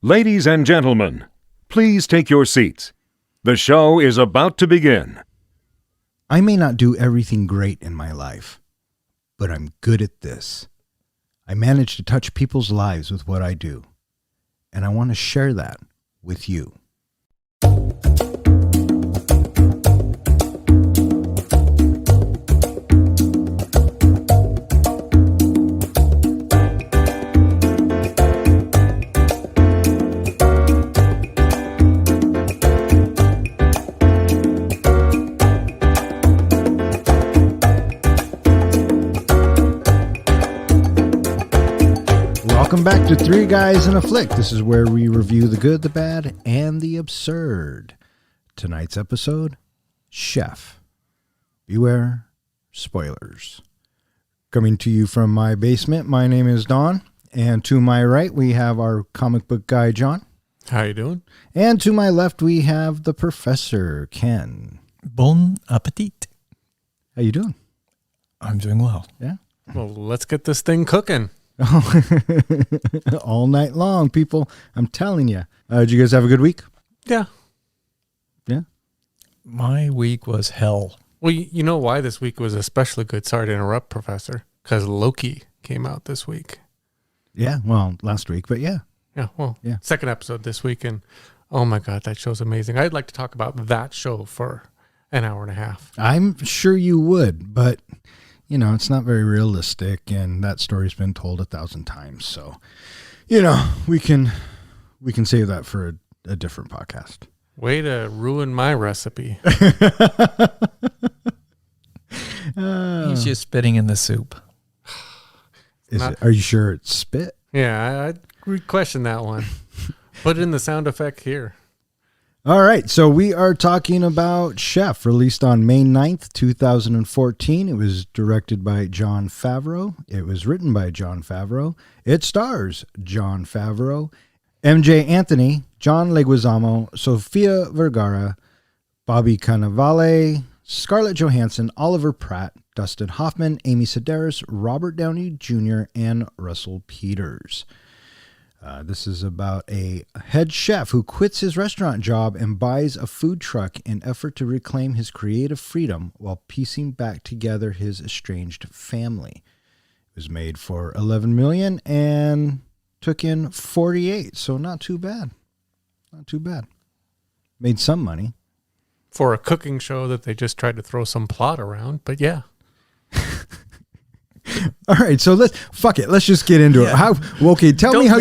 Ladies and gentlemen, please take your seats. The show is about to begin. I may not do everything great in my life, but I'm good at this. I manage to touch people's lives with what I do, and I want to share that with you. Welcome back to Three Guys in a Flick. This is where we review the good, the bad, and the absurd. Tonight's episode, Chef. Beware spoilers. Coming to you from my basement, my name is Don. And to my right, we have our comic book guy, John. How you doing? And to my left, we have the professor, Ken. Bon appetit. How you doing? I'm doing well. Yeah? Well, let's get this thing cooking. All night long, people. I'm telling you. Did you guys have a good week? Yeah. Yeah? My week was hell. Well, you know why this week was especially good? Sorry to interrupt, Professor. Because Loki came out this week. Yeah, well, last week, but yeah. Yeah, well, yeah. Second episode this week. And oh my God, that show's amazing. I'd like to talk about that show for an hour and a half. I'm sure you would, but... You know, it's not very realistic, and that story's been told 1,000 times. So, you know, we can save that for a different podcast. Way to ruin my recipe. He's just spitting in the soup. Are you sure it's spit? Yeah, I'd question that one. Put in the sound effect here. All right, so we are talking about Chef, released on May 9th, 2014. It was directed by Jon Favreau. It was written by Jon Favreau. It stars Jon Favreau, MJ Anthony, John Leguizamo, Sofía Vergara, Bobby Cannavale, Scarlett Johansson, Oliver Platt, Dustin Hoffman, Amy Sedaris, Robert Downey Jr., and Russell Peters. This is about a head chef who quits his restaurant job and buys a food truck in effort to reclaim his creative freedom while piecing back together his estranged family. It was made for $11 million and took in 48, so not too bad. Not too bad. Made some money. For a cooking show that they just tried to throw some plot around, but yeah. All right, so let's just get into it. Tell me how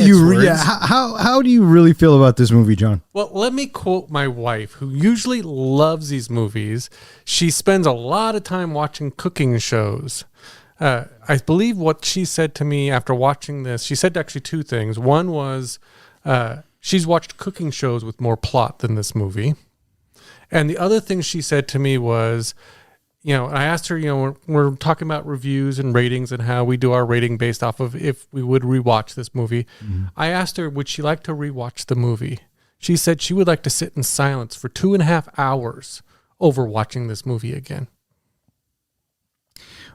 how do you really feel about this movie, John? Well, let me quote my wife, who usually loves these movies. She spends a lot of time watching cooking shows. I believe what she said to me after watching this, she said actually two things. One was she's watched cooking shows with more plot than this movie. And the other thing she said to me was, you know, I asked her, you know, we're talking about reviews and ratings and how we do our rating based off of if we would rewatch this movie. Mm-hmm. I asked her, would she like to rewatch the movie? She said she would like to sit in silence for 2.5 hours over watching this movie again.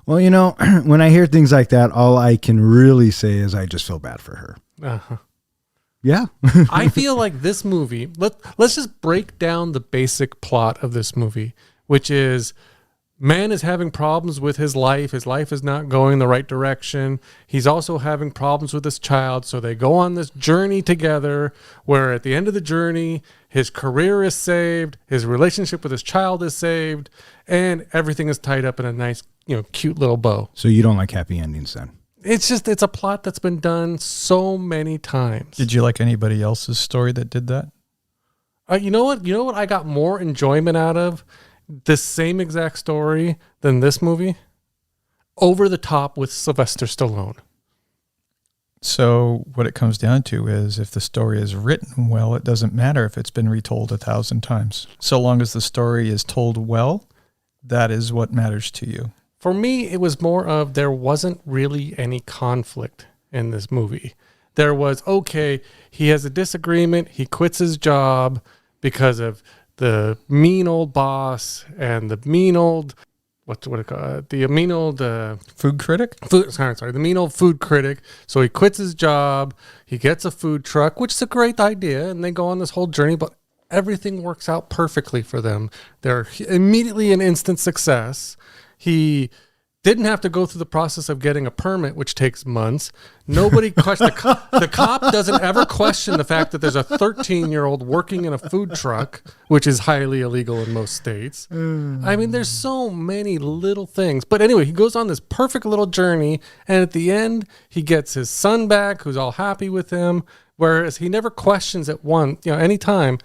Well, you know, when I hear things like that, all I can really say is I just feel bad for her. Uh-huh. Yeah. I feel like this movie, let's just break down the basic plot of this movie, which is... Man is having problems with his life. His life is not going the right direction. He's also having problems with his child. So they go on this journey together where at the end of the journey, his career is saved, his relationship with his child is saved, and everything is tied up in a nice, you know, cute little bow. So you don't like happy endings then? It's a plot that's been done so many times. Did you like anybody else's story that did that? You know what I got more enjoyment out of? The same exact story than this movie, Over the Top with Sylvester Stallone. So what it comes down to is if the story is written well, it doesn't matter if it's been retold 1,000 times. So long as the story is told well, that is what matters to you. For me, it was more of there wasn't really any conflict in this movie. There was, okay, he has a disagreement, he quits his job because of the mean old boss and the mean old what it called? The mean old Food critic? the mean old food critic. So he quits his job. He gets a food truck, which is a great idea, and they go on this whole journey. But everything works out perfectly for them. They're immediately an instant success. He didn't have to go through the process of getting a permit, which takes months. Nobody questions. The cop doesn't ever question the fact that there's a 13-year-old working in a food truck, which is highly illegal in most states. I mean, there's so many little things. But anyway, he goes on this perfect little journey, and at the end, he gets his son back, who's all happy with him, whereas he never questions at any time,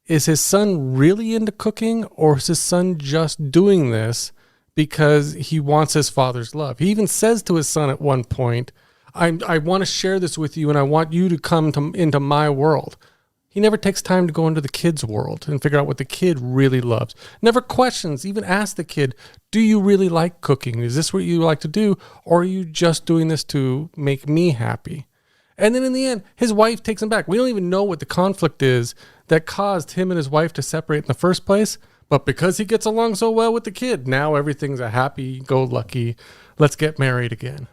is his son really into cooking, or is his son just doing this because he wants his father's love? He even says to his son at one point, I want to share this with you, and I want you to come into my world. He never takes time to go into the kid's world and figure out what the kid really loves. Never questions, even ask the kid, do you really like cooking? Is this what you like to do? Or are you just doing this to make me happy? And then in the end, his wife takes him back. We don't even know what the conflict is that caused him and his wife to separate in the first place. But because he gets along so well with the kid, now everything's a happy-go-lucky, let's get married again.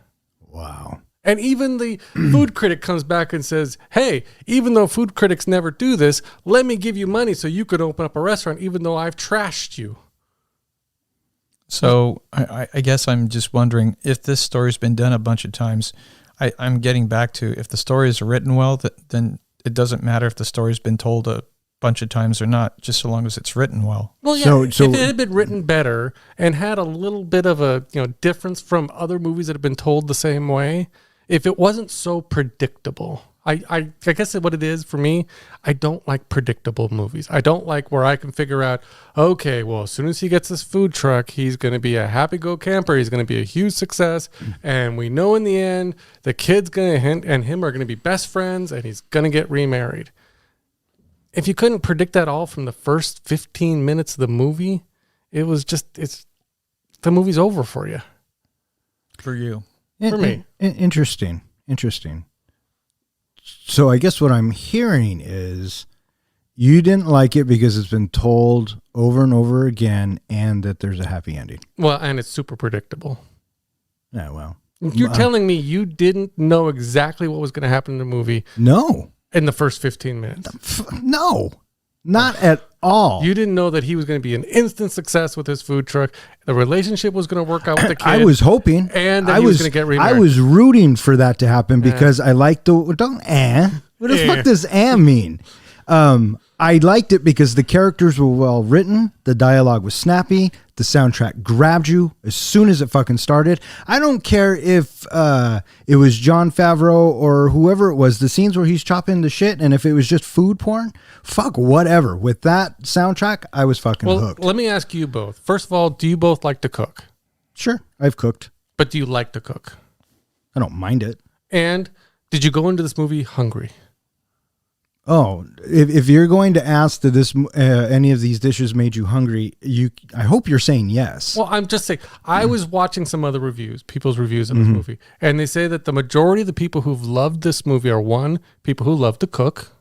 Wow. And even the food critic comes back and says, hey, even though food critics never do this, let me give you money so you could open up a restaurant, even though I've trashed you. So I guess I'm just wondering if this story's been done a bunch of times. I'm getting back to, if the story is written well, then it doesn't matter if the story's been told a bunch of times or not, just so long as it's written well. Well, yeah, if it had been written better and had a little bit of a difference from other movies that have been told the same way, if it wasn't so predictable. I guess what it is for me, I don't like predictable movies. I don't like where I can figure out, okay, well, as soon as he gets this food truck, he's going to be a happy-go-camper. He's going to be a huge success. And we know in the end, the kid's and him are going to be best friends, and he's going to get remarried. If you couldn't predict that all from the first 15 minutes of the movie, it was just, the movie's over for you. For you. For me. Interesting. So I guess what I'm hearing is you didn't like it because it's been told over and over again and that there's a happy ending. Well, and it's super predictable. Yeah, well. You're telling me you didn't know exactly what was going to happen in the movie? No. In the first 15 minutes? No. Not at all. You didn't know that he was going to be an instant success with his food truck. The relationship was going to work out with the kid. I was hoping. And that he was going to get remarried. I was rooting for that to happen because I liked the... What the fuck does mean? I liked it because the characters were well written. The dialogue was snappy. The soundtrack grabbed you as soon as it fucking started. I don't care if it was Jon Favreau or whoever it was. The scenes where he's chopping the shit, and if it was just food porn, fuck whatever. With that soundtrack, I was fucking hooked. Let me ask you both. First of all, do you both like to cook? Sure, I've cooked. But do you like to cook? I don't mind it. And did you go into this movie hungry? Oh, if you're going to ask that this any of these dishes made you hungry, I hope you're saying yes. Well, I'm just saying, I was watching some other people's reviews of this movie, and they say that the majority of the people who've loved this movie are, one, people who love to cook,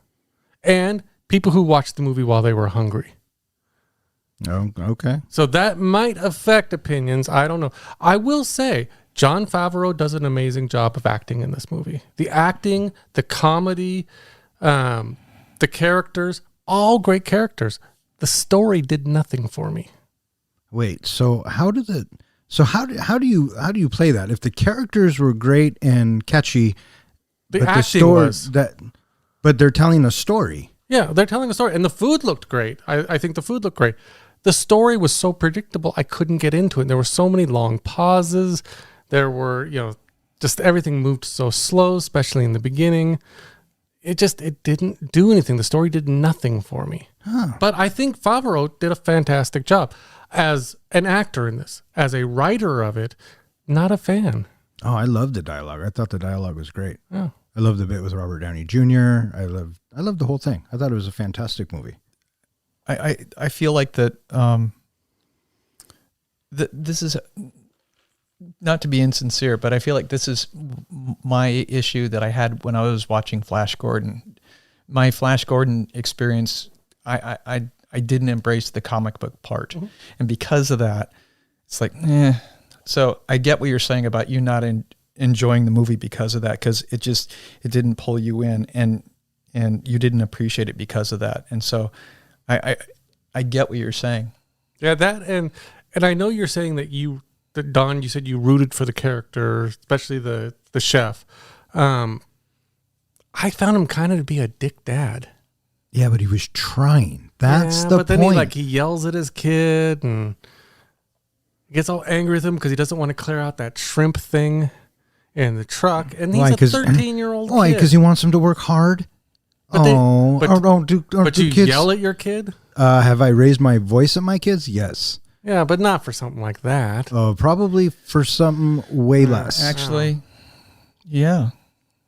and people who watched the movie while they were hungry. Oh, okay. So that might affect opinions. I don't know. I will say, Jon Favreau does an amazing job of acting in this movie. The acting, the comedy, the characters, all great characters. The story did nothing for me. Wait, so how do you play that? If the characters were great and catchy, the acting was but they're telling a story. Yeah, they're telling a story, and the food looked great. I think the food looked great. The story was so predictable, I couldn't get into it. There were so many long pauses. There were, just everything moved so slow, especially in the beginning. It didn't do anything. The story did nothing for me. Huh. But I think Favreau did a fantastic job as an actor in this. As a writer of it, not a fan. Oh, I loved the dialogue. I thought the dialogue was great. Yeah. I loved the bit with Robert Downey Jr. I loved the whole thing. I thought it was a fantastic movie. I feel like that this is, not to be insincere, but I feel like this is my issue that I had when I was watching Flash Gordon. My Flash Gordon experience, I didn't embrace the comic book part. Mm-hmm. And because of that, it's like, So I get what you're saying about you not enjoying the movie because of that, because it didn't pull you in, and you didn't appreciate it because of that. And so I get what you're saying. Yeah, that and I know you're saying that Don, you said you rooted for the character, especially the chef. I found him kind of to be a dick dad. Yeah, but he was trying. That's the point. But then he yells at his kid and gets all angry with him because he doesn't want to clear out that shrimp thing in the truck. And he's a 13-year-old kid. Why? Because he wants him to work hard? But you kids yell at your kid? Have I raised my voice at my kids? Yes. Yeah, but not for something like that. Probably for something way less. Actually, yeah.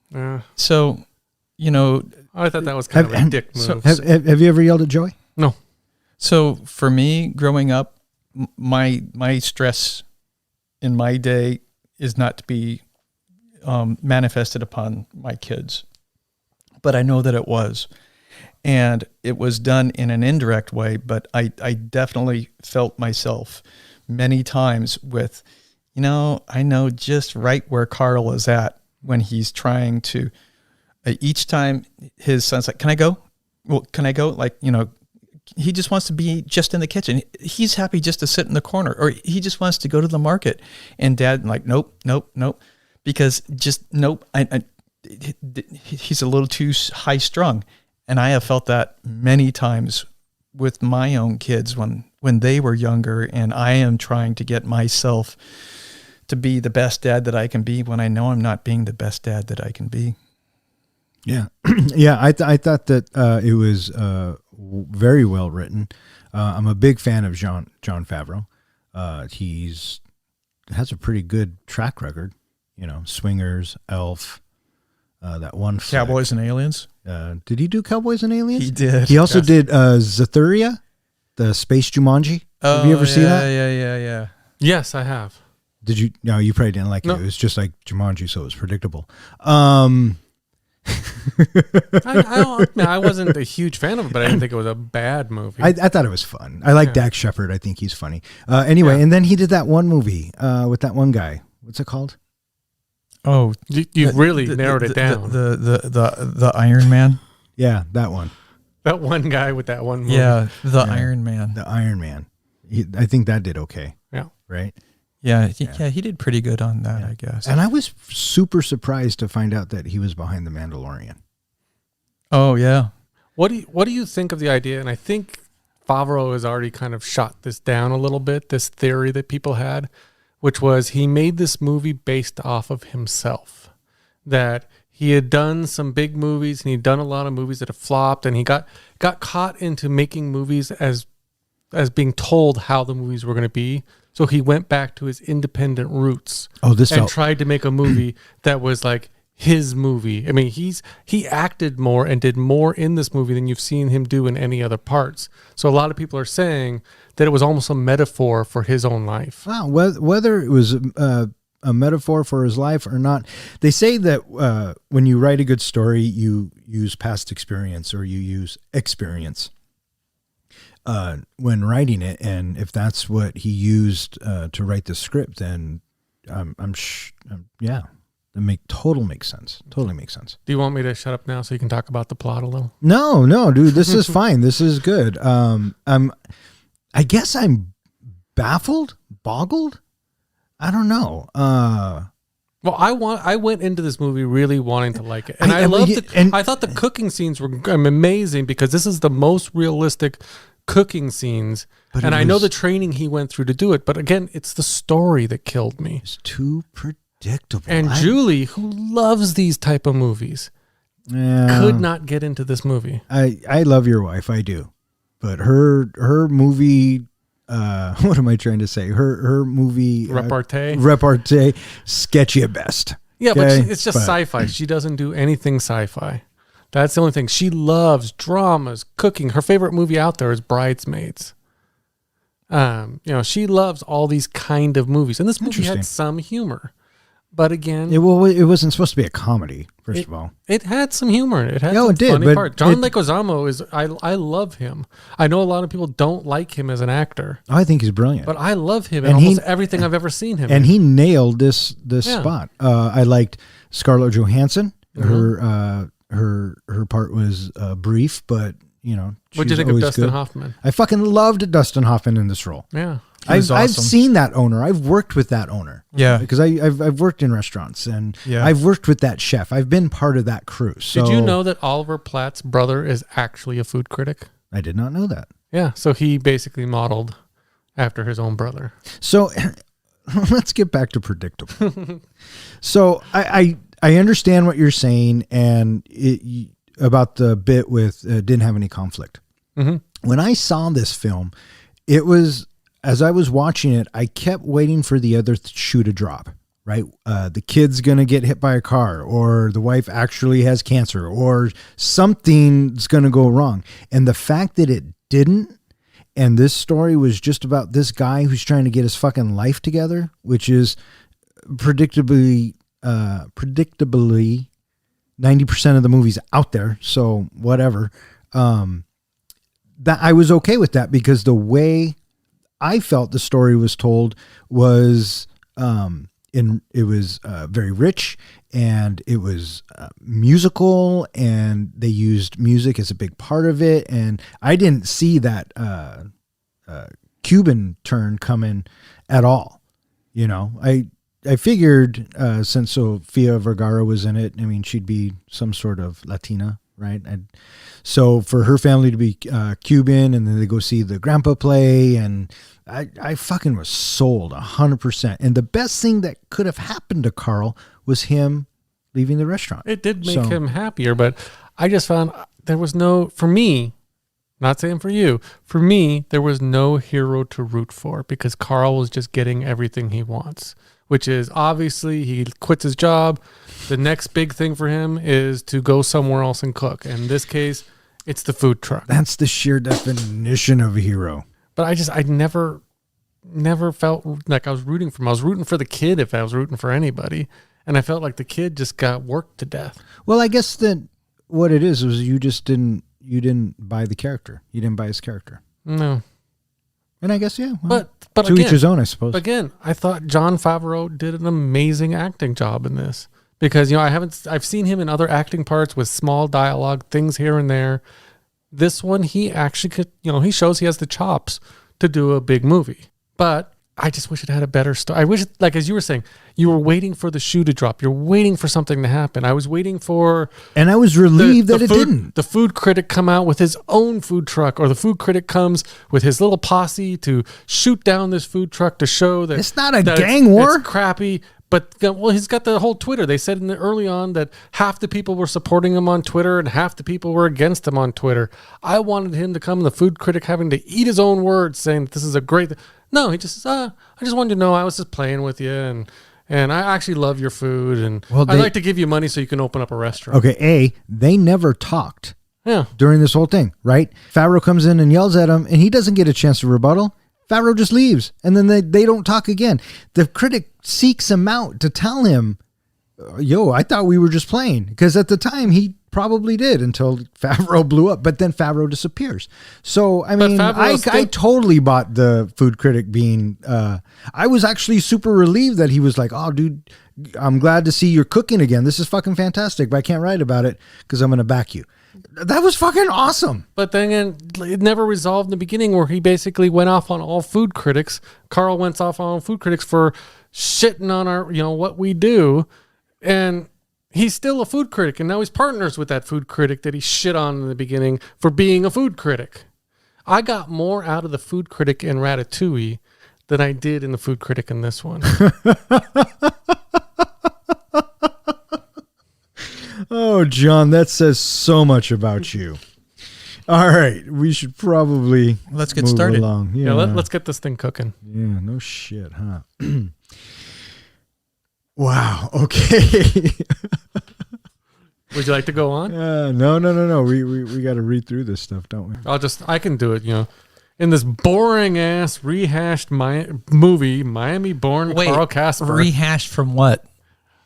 Yeah. So, I thought that was kind of a dick move. Have you ever yelled at Joy? No. So for me, growing up, my stress in my day is not to be manifested upon my kids, but I know that it was, and it was done in an indirect way. But I definitely felt myself many times with, I know just right where Carl is at when he's trying to. Each time his son's like, "Can I go? Well, can I go?" Like, he just wants to be just in the kitchen. He's happy just to sit in the corner, or he just wants to go to the market. And Dad, like, nope, because just nope. He's a little too high strung, and I have felt that many times with my own kids when they were younger, and I am trying to get myself to be the best dad that I can be when I know I'm not being the best dad that I can be. Yeah. Yeah. I thought that it was very well written. I'm a big fan of Jon Favreau. He's has a pretty good track record, Swingers, Elf, that one flick. Cowboys and Aliens. Did he do Cowboys and Aliens? He did. He also did Zathura, the Space Jumanji. Have you ever seen that? Yeah. Yes, I have. Did you? No, you probably didn't like No. it. It was just like Jumanji, so it was predictable. I wasn't a huge fan of it, but I didn't think it was a bad movie. I thought it was fun. I like Dax Shepard. I think he's funny. Anyway, and then he did that one movie with that one guy. What's it called? Oh, you really narrowed it down. The Iron Man. Yeah, that one. That one guy with that one movie. Yeah, Iron Man. The Iron Man. I think that did okay. Yeah. Right? Yeah, he did pretty good on that, I guess. And I was super surprised to find out that he was behind The Mandalorian. Oh, yeah. What do you think of the idea? And I think Favreau has already kind of shot this down a little bit, this theory that people had, which was he made this movie based off of himself. That he had done some big movies and he'd done a lot of movies that have flopped, and he got caught into making movies as being told how the movies were going to be. So he went back to his independent roots and tried to make a movie that was like his movie. I mean, he acted more and did more in this movie than you've seen him do in any other parts. So a lot of people are saying that it was almost a metaphor for his own life. Wow, whether it was a metaphor for his life or not, they say that when you write a good story, you use past experience or you use experience when writing it, and if that's what he used to write the script, then that totally makes sense. Totally makes sense. Do you want me to shut up now so you can talk about the plot a little? No, dude, this is fine. This is good. I guess I'm boggled. I don't know. Well, I went into this movie really wanting to like it, and I thought the cooking scenes were amazing because this is the most realistic cooking scenes, and I know the training he went through to do it, but again, it's the story that killed me. It's too predictable. And Julie, who loves these type of movies, could not get into this movie. I love your wife, I do, but her movie, what am I trying to say? Her movie repartee, sketchy at best. Yeah, okay? But it's just sci-fi. She doesn't do anything sci-fi. That's the only thing. She loves dramas, cooking. Her favorite movie out there is Bridesmaids. She loves all these kind of movies. And this movie had some humor. But again, It wasn't supposed to be a comedy. First of all, it had some humor. It had No, some it did, funny but parts. John Leguizamo is I love him. I know a lot of people don't like him as an actor, I think he's brilliant. but I love him in And he- almost everything I've ever seen him. And in. he nailed this Yeah. spot. I liked Scarlett Johansson. Mm-hmm. Her part was brief, but What'd you she's think of always Dustin good. Hoffman? I fucking loved Dustin Hoffman in this role. Yeah. He was I've awesome. seen that owner. I've worked with that owner. Yeah. Because I've worked in restaurants and Yeah. I've worked with that chef. I've been part of that crew. So Did you know that Oliver Platt's brother is actually a food critic? I did not know that. Yeah. So he basically modeled after his own brother. So let's get back to predictable. So I understand what you're saying and about the bit with didn't have any conflict. Mm-hmm. When I saw this film, it was, as I was watching it, I kept waiting for the other shoe to drop, right? The kid's going to get hit by a car, or the wife actually has cancer, or something's going to go wrong. And the fact that it didn't, and this story was just about this guy who's trying to get his fucking life together, which is predictably 90% of the movies out there. So whatever. That I was okay with that because the way I felt the story was told was, it was very rich and it was musical and they used music as a big part of it. And I didn't see that Cuban turn coming at all. I figured since Sofía Vergara was in it, I mean, she'd be some sort of Latina, right? So for her family to be Cuban, and then they go see the grandpa play, and I fucking was sold 100%. And the best thing that could have happened to Carl was him leaving the restaurant. It did make him happier, but I just found there was no, for me, not saying for you, for me, there was no hero to root for because Carl was just getting everything he wants, which is obviously he quits his job. The next big thing for him is to go somewhere else and cook. In this case, it's the food truck. That's the sheer definition of a hero. But I never felt like I was rooting for him. I was rooting for the kid if I was rooting for anybody. And I felt like the kid just got worked to death. Well, I guess that what it is you just didn't buy the character. You didn't buy his character. No. And I guess, yeah. Well, But to again, each his own, I suppose. Again, I thought Jon Favreau did an amazing acting job in this because, I've seen him in other acting parts with small dialogue, things here and there. This one, he actually could, he shows he has the chops to do a big movie. But I just wish it had a better story. I wish, like, as you were saying, you were waiting for the shoe to drop. You're waiting for something to happen. I was waiting for... And I was relieved that it didn't. The food critic come out with his own food truck, or the food critic comes with his little posse to shoot down this food truck to show that... It's not a gang war. It's crappy. But, well, he's got the whole Twitter. They said early on that half the people were supporting him on Twitter and half the people were against him on Twitter. I wanted him to come, the food critic, having to eat his own words, saying that this is a great... No, he just says, I just wanted you to know I was just playing with you, and I actually love your food, and I'd like to give you money so you can open up a restaurant. Okay, they never talked Yeah. during this whole thing, right? Favreau comes in and yells at him, and he doesn't get a chance to rebuttal. Favreau just leaves, and then they don't talk again. The critic seeks him out to tell him, yo, I thought we were just playing. Because at the time, he probably did until Favreau blew up. But then Favreau disappears. So, I mean, I totally bought the food critic being... I was actually super relieved that he was like, oh, dude, I'm glad to see you're cooking again. This is fucking fantastic, but I can't write about it because I'm going to back you. That was fucking awesome. But then it never resolved in the beginning where he basically went off on all food critics. Carl went off on all food critics for shitting on our, what we do. And he's still a food critic. And now he's partners with that food critic that he shit on in the beginning for being a food critic. I got more out of the food critic in Ratatouille than I did in the food critic in this one. Oh, John, that says so much about you. All right, we should probably let's get move started. Along. Yeah, let's get this thing cooking. Yeah, no shit, huh? Wow. Okay. Would you like to go on? No. We got to read through this stuff, don't we? I can do it. In this boring ass rehashed movie, Miami-born Carl Casper. Rehashed from what?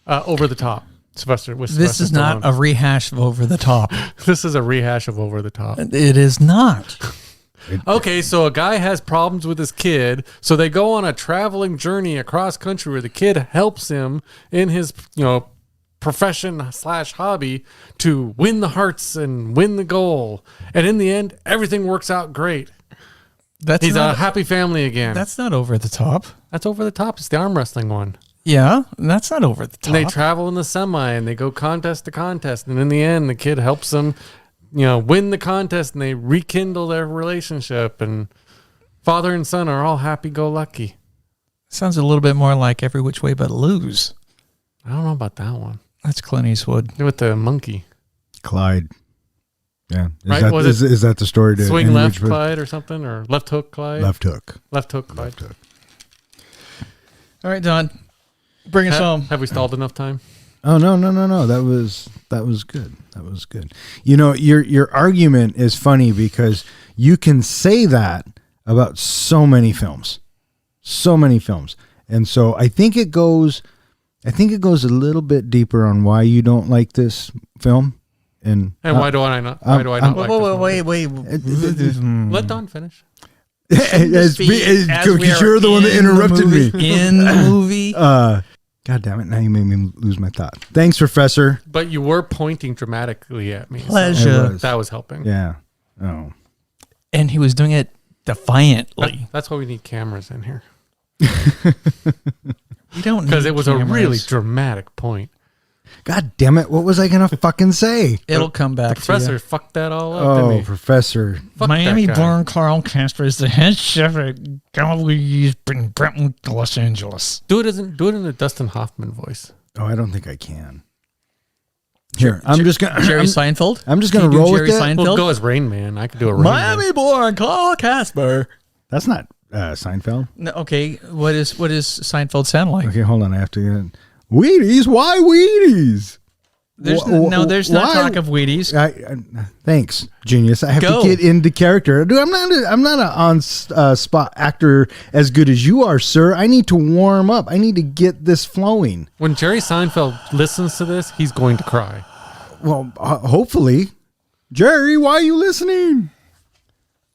Over the Top. Sylvester. This is not a rehash of Over the Top. This is a rehash of Over the Top. It is not. Okay, so a guy has problems with his kid, so they go on a traveling journey across country where the kid helps him in his, profession / hobby to win the hearts and win the goal. And in the end, everything works out great. He's a happy family again. That's not Over the Top. That's Over the Top. It's the arm wrestling one. Yeah, that's not Over the Top. And they travel in the semi and they go contest to contest. And in the end, the kid helps them, win the contest and they rekindle their relationship. And father and son are all happy-go-lucky. Sounds a little bit more like Every Which Way But Lose. I don't know about that one. That's Clint Eastwood. With the monkey. Clyde. Yeah. Right? Is that the story? Swing Left Clyde or something? Or Left Hook Clyde? Left Hook. Left Hook Clyde. Left Hook. All right, Don. Bring us home. Have we stalled enough time? Oh, no. That was good. That was good. Your argument is funny because you can say that about so many films. And so I think it goes a little bit deeper on why you don't like this film. And why do I not? Why do I not like this wait. Let Don finish. Because you're the one that interrupted me in the movie. God damn it! Now you made me lose my thought. Thanks, Professor. But you were pointing dramatically at me. Pleasure. So that was helping. Yeah. Oh. And he was doing it defiantly. That's why we need cameras in here. You don't because it was cameras. A really dramatic point. God damn it! What was I gonna fucking say? It'll come back. The professor fucked that all up. Oh, didn't he? Professor! Miami-born Carl Casper is the head chef at Cannavale in Brentwood, Los Angeles. Do it in a Dustin Hoffman voice. Oh, I don't think I can. Here, I'm just gonna Jerry Seinfeld. I'm just gonna roll with it. We'll go as Rain Man. I could do a Rain Man. Miami-born Carl Casper. That's not Seinfeld. No, okay, what does Seinfeld sound like? Okay, hold on. I have to get Wheaties. Why Wheaties? There's no talk of Wheaties. Thanks, genius. I have to get into character, dude. I'm not an on spot actor as good as you are, sir. I need to warm up. I need to get this flowing. When Jerry Seinfeld listens to this, he's going to cry. Well, hopefully, Jerry, why are you listening?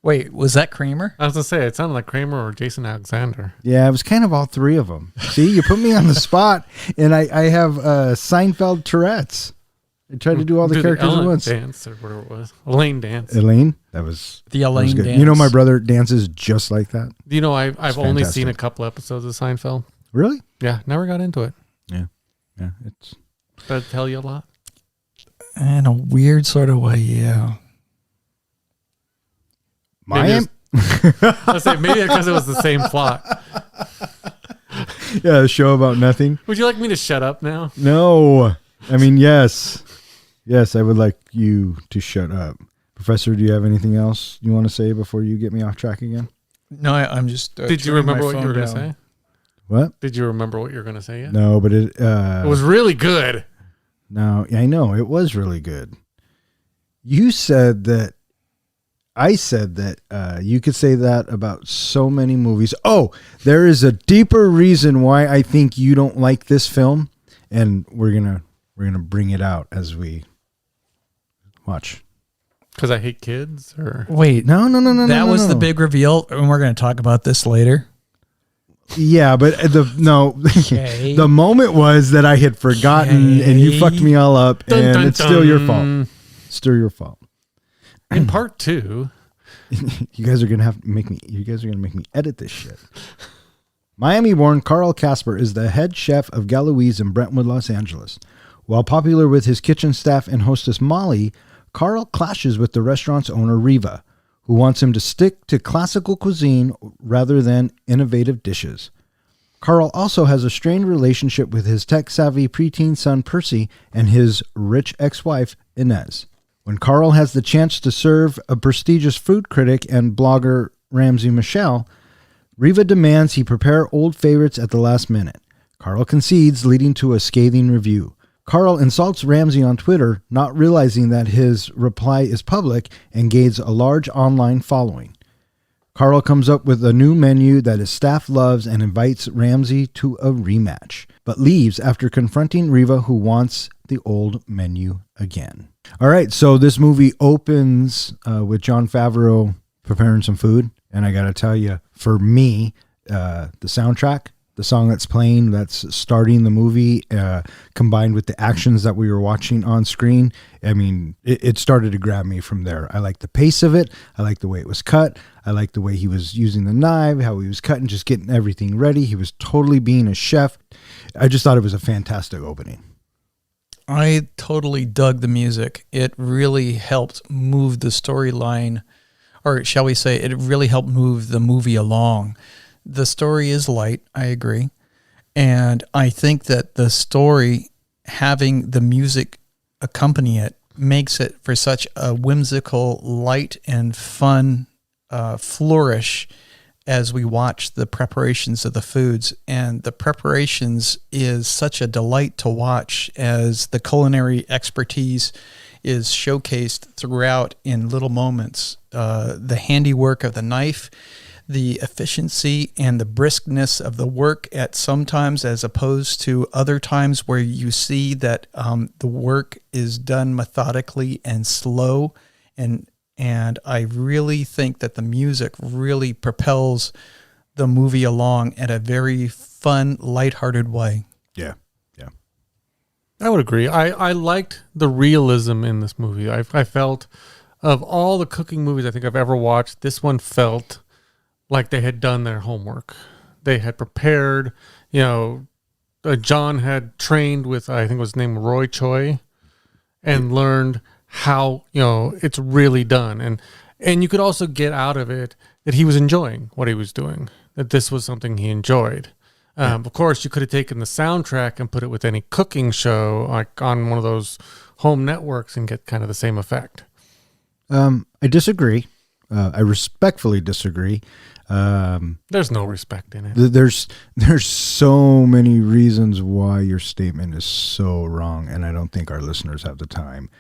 Wait, was that Kramer? I was gonna say it sounded like Kramer or Jason Alexander. Yeah, it was kind of all three of them. See, you put me on the spot, and I have Seinfeld Tourette's. I tried to do all the characters at once. Dance or whatever it was. Elaine dance. Elaine, that was the Elaine good. dance. You know, my brother dances just like that. You know, I've only seen a couple episodes of Seinfeld. Really? Yeah, never got into it. Yeah, it's. Does that tell you a lot? In a weird sort of way, yeah. Let's say maybe because it was the same plot. Yeah, a show about nothing. Would you like me to shut up now? No. I mean, yes. Yes, I would like you to shut up. Professor, do you have anything else you want to say before you get me off track again? No, I'm just... Did you remember what you were going to say? What? Did you remember what you were going to say yet? No, but it was really good. No, I know. It was really good. You said that I said that you could say that about so many movies. Oh, there is a deeper reason why I think you don't like this film, and we're gonna bring it out as we watch. Because I hate kids, or wait, no. That was the big reveal, and we're going to talk about this later. Yeah, but Okay. The moment was that I had forgotten, and you fucked me all up, and it's still your fault. Still your fault. In part 2, you guys are gonna make me edit this shit. Miami-born Carl Casper is the head chef of Galois in Brentwood, Los Angeles. While popular with his kitchen staff and hostess Molly, Carl clashes with the restaurant's owner Riva, who wants him to stick to classical cuisine rather than innovative dishes. Carl also has a strained relationship with his tech-savvy preteen son Percy and his rich ex-wife Inez. When Carl has the chance to serve a prestigious food critic and blogger Ramsey Michelle, Riva demands he prepare old favorites at the last minute. Carl concedes, leading to a scathing review. Carl insults Ramsey on Twitter, not realizing that his reply is public and gains a large online following. Carl comes up with a new menu that his staff loves and invites Ramsay to a rematch, but leaves after confronting Riva, who wants the old menu again. All right, so this movie opens with Jon Favreau preparing some food, and I got to tell you, for me, the soundtrack, the song that's playing, that's starting the movie, combined with the actions that we were watching on screen, I mean, it started to grab me from there. I like the pace of it. I like the way it was cut. I like the way he was using the knife, how he was cutting, just getting everything ready. He was totally being a chef. I just thought it was a fantastic opening. I totally dug the music. It really helped move the storyline, or shall we say, it really helped move the movie along. The story is light, I agree. And I think that the story, having the music accompany it, makes it for such a whimsical, light, and fun flourish as we watch the preparations of the foods. And the preparations is such a delight to watch as the culinary expertise is showcased throughout in little moments. The handiwork of the knife, the efficiency and the briskness of the work at sometimes, as opposed to other times where you see that the work is done methodically and slow. And I really think that the music really propels the movie along in a very fun, lighthearted way. Yeah. I would agree. I liked the realism in this movie. I felt, of all the cooking movies I think I've ever watched, this one felt like they had done their homework. They had prepared, John had trained with, I think it was his name, Roy Choi, and learned how, it's really done. And you could also get out of it that he was enjoying what he was doing, that this was something he enjoyed. Of course, you could have taken the soundtrack and put it with any cooking show, like on one of those home networks, and get kind of the same effect. I disagree. I respectfully disagree. There's no respect in it. There's so many reasons why your statement is so wrong, and I don't think our listeners have the time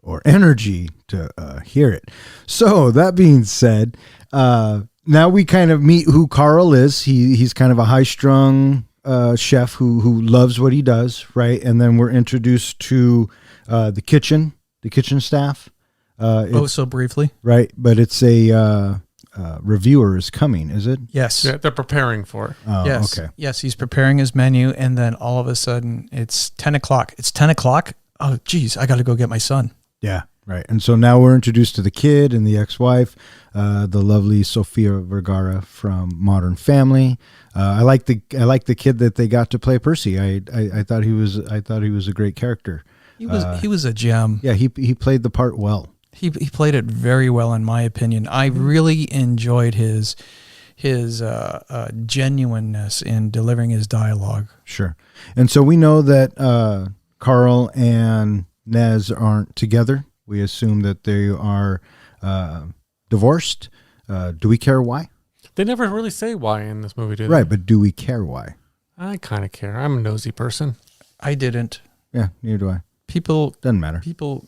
or energy to hear it. So that being said, now we kind of meet who Carl is. He's kind of a high-strung chef who loves what he does, right? And then we're introduced to the kitchen staff. So briefly. Right, but it's a reviewer is coming, is it? Yes. Yeah, they're preparing for it. Oh, yes. Okay. Yes, he's preparing his menu, and then all of a sudden it's 10 o'clock. It's 10 o'clock? Oh, geez, I got to go get my son. Yeah, right. And so now we're introduced to the kid and the ex-wife, the lovely Sofía Vergara from Modern Family. I like the kid that they got to play Percy. I thought he was a great character. He was a gem. Yeah, he played the part well. He played it very well, in my opinion. I really enjoyed his genuineness in delivering his dialogue. Sure. And so we know that Carl and Nez aren't together. We assume that they are divorced. Do we care why? They never really say why in this movie, do they? Right, but do we care why? I kind of care. I'm a nosy person. I didn't. Yeah, neither do I. Doesn't matter. People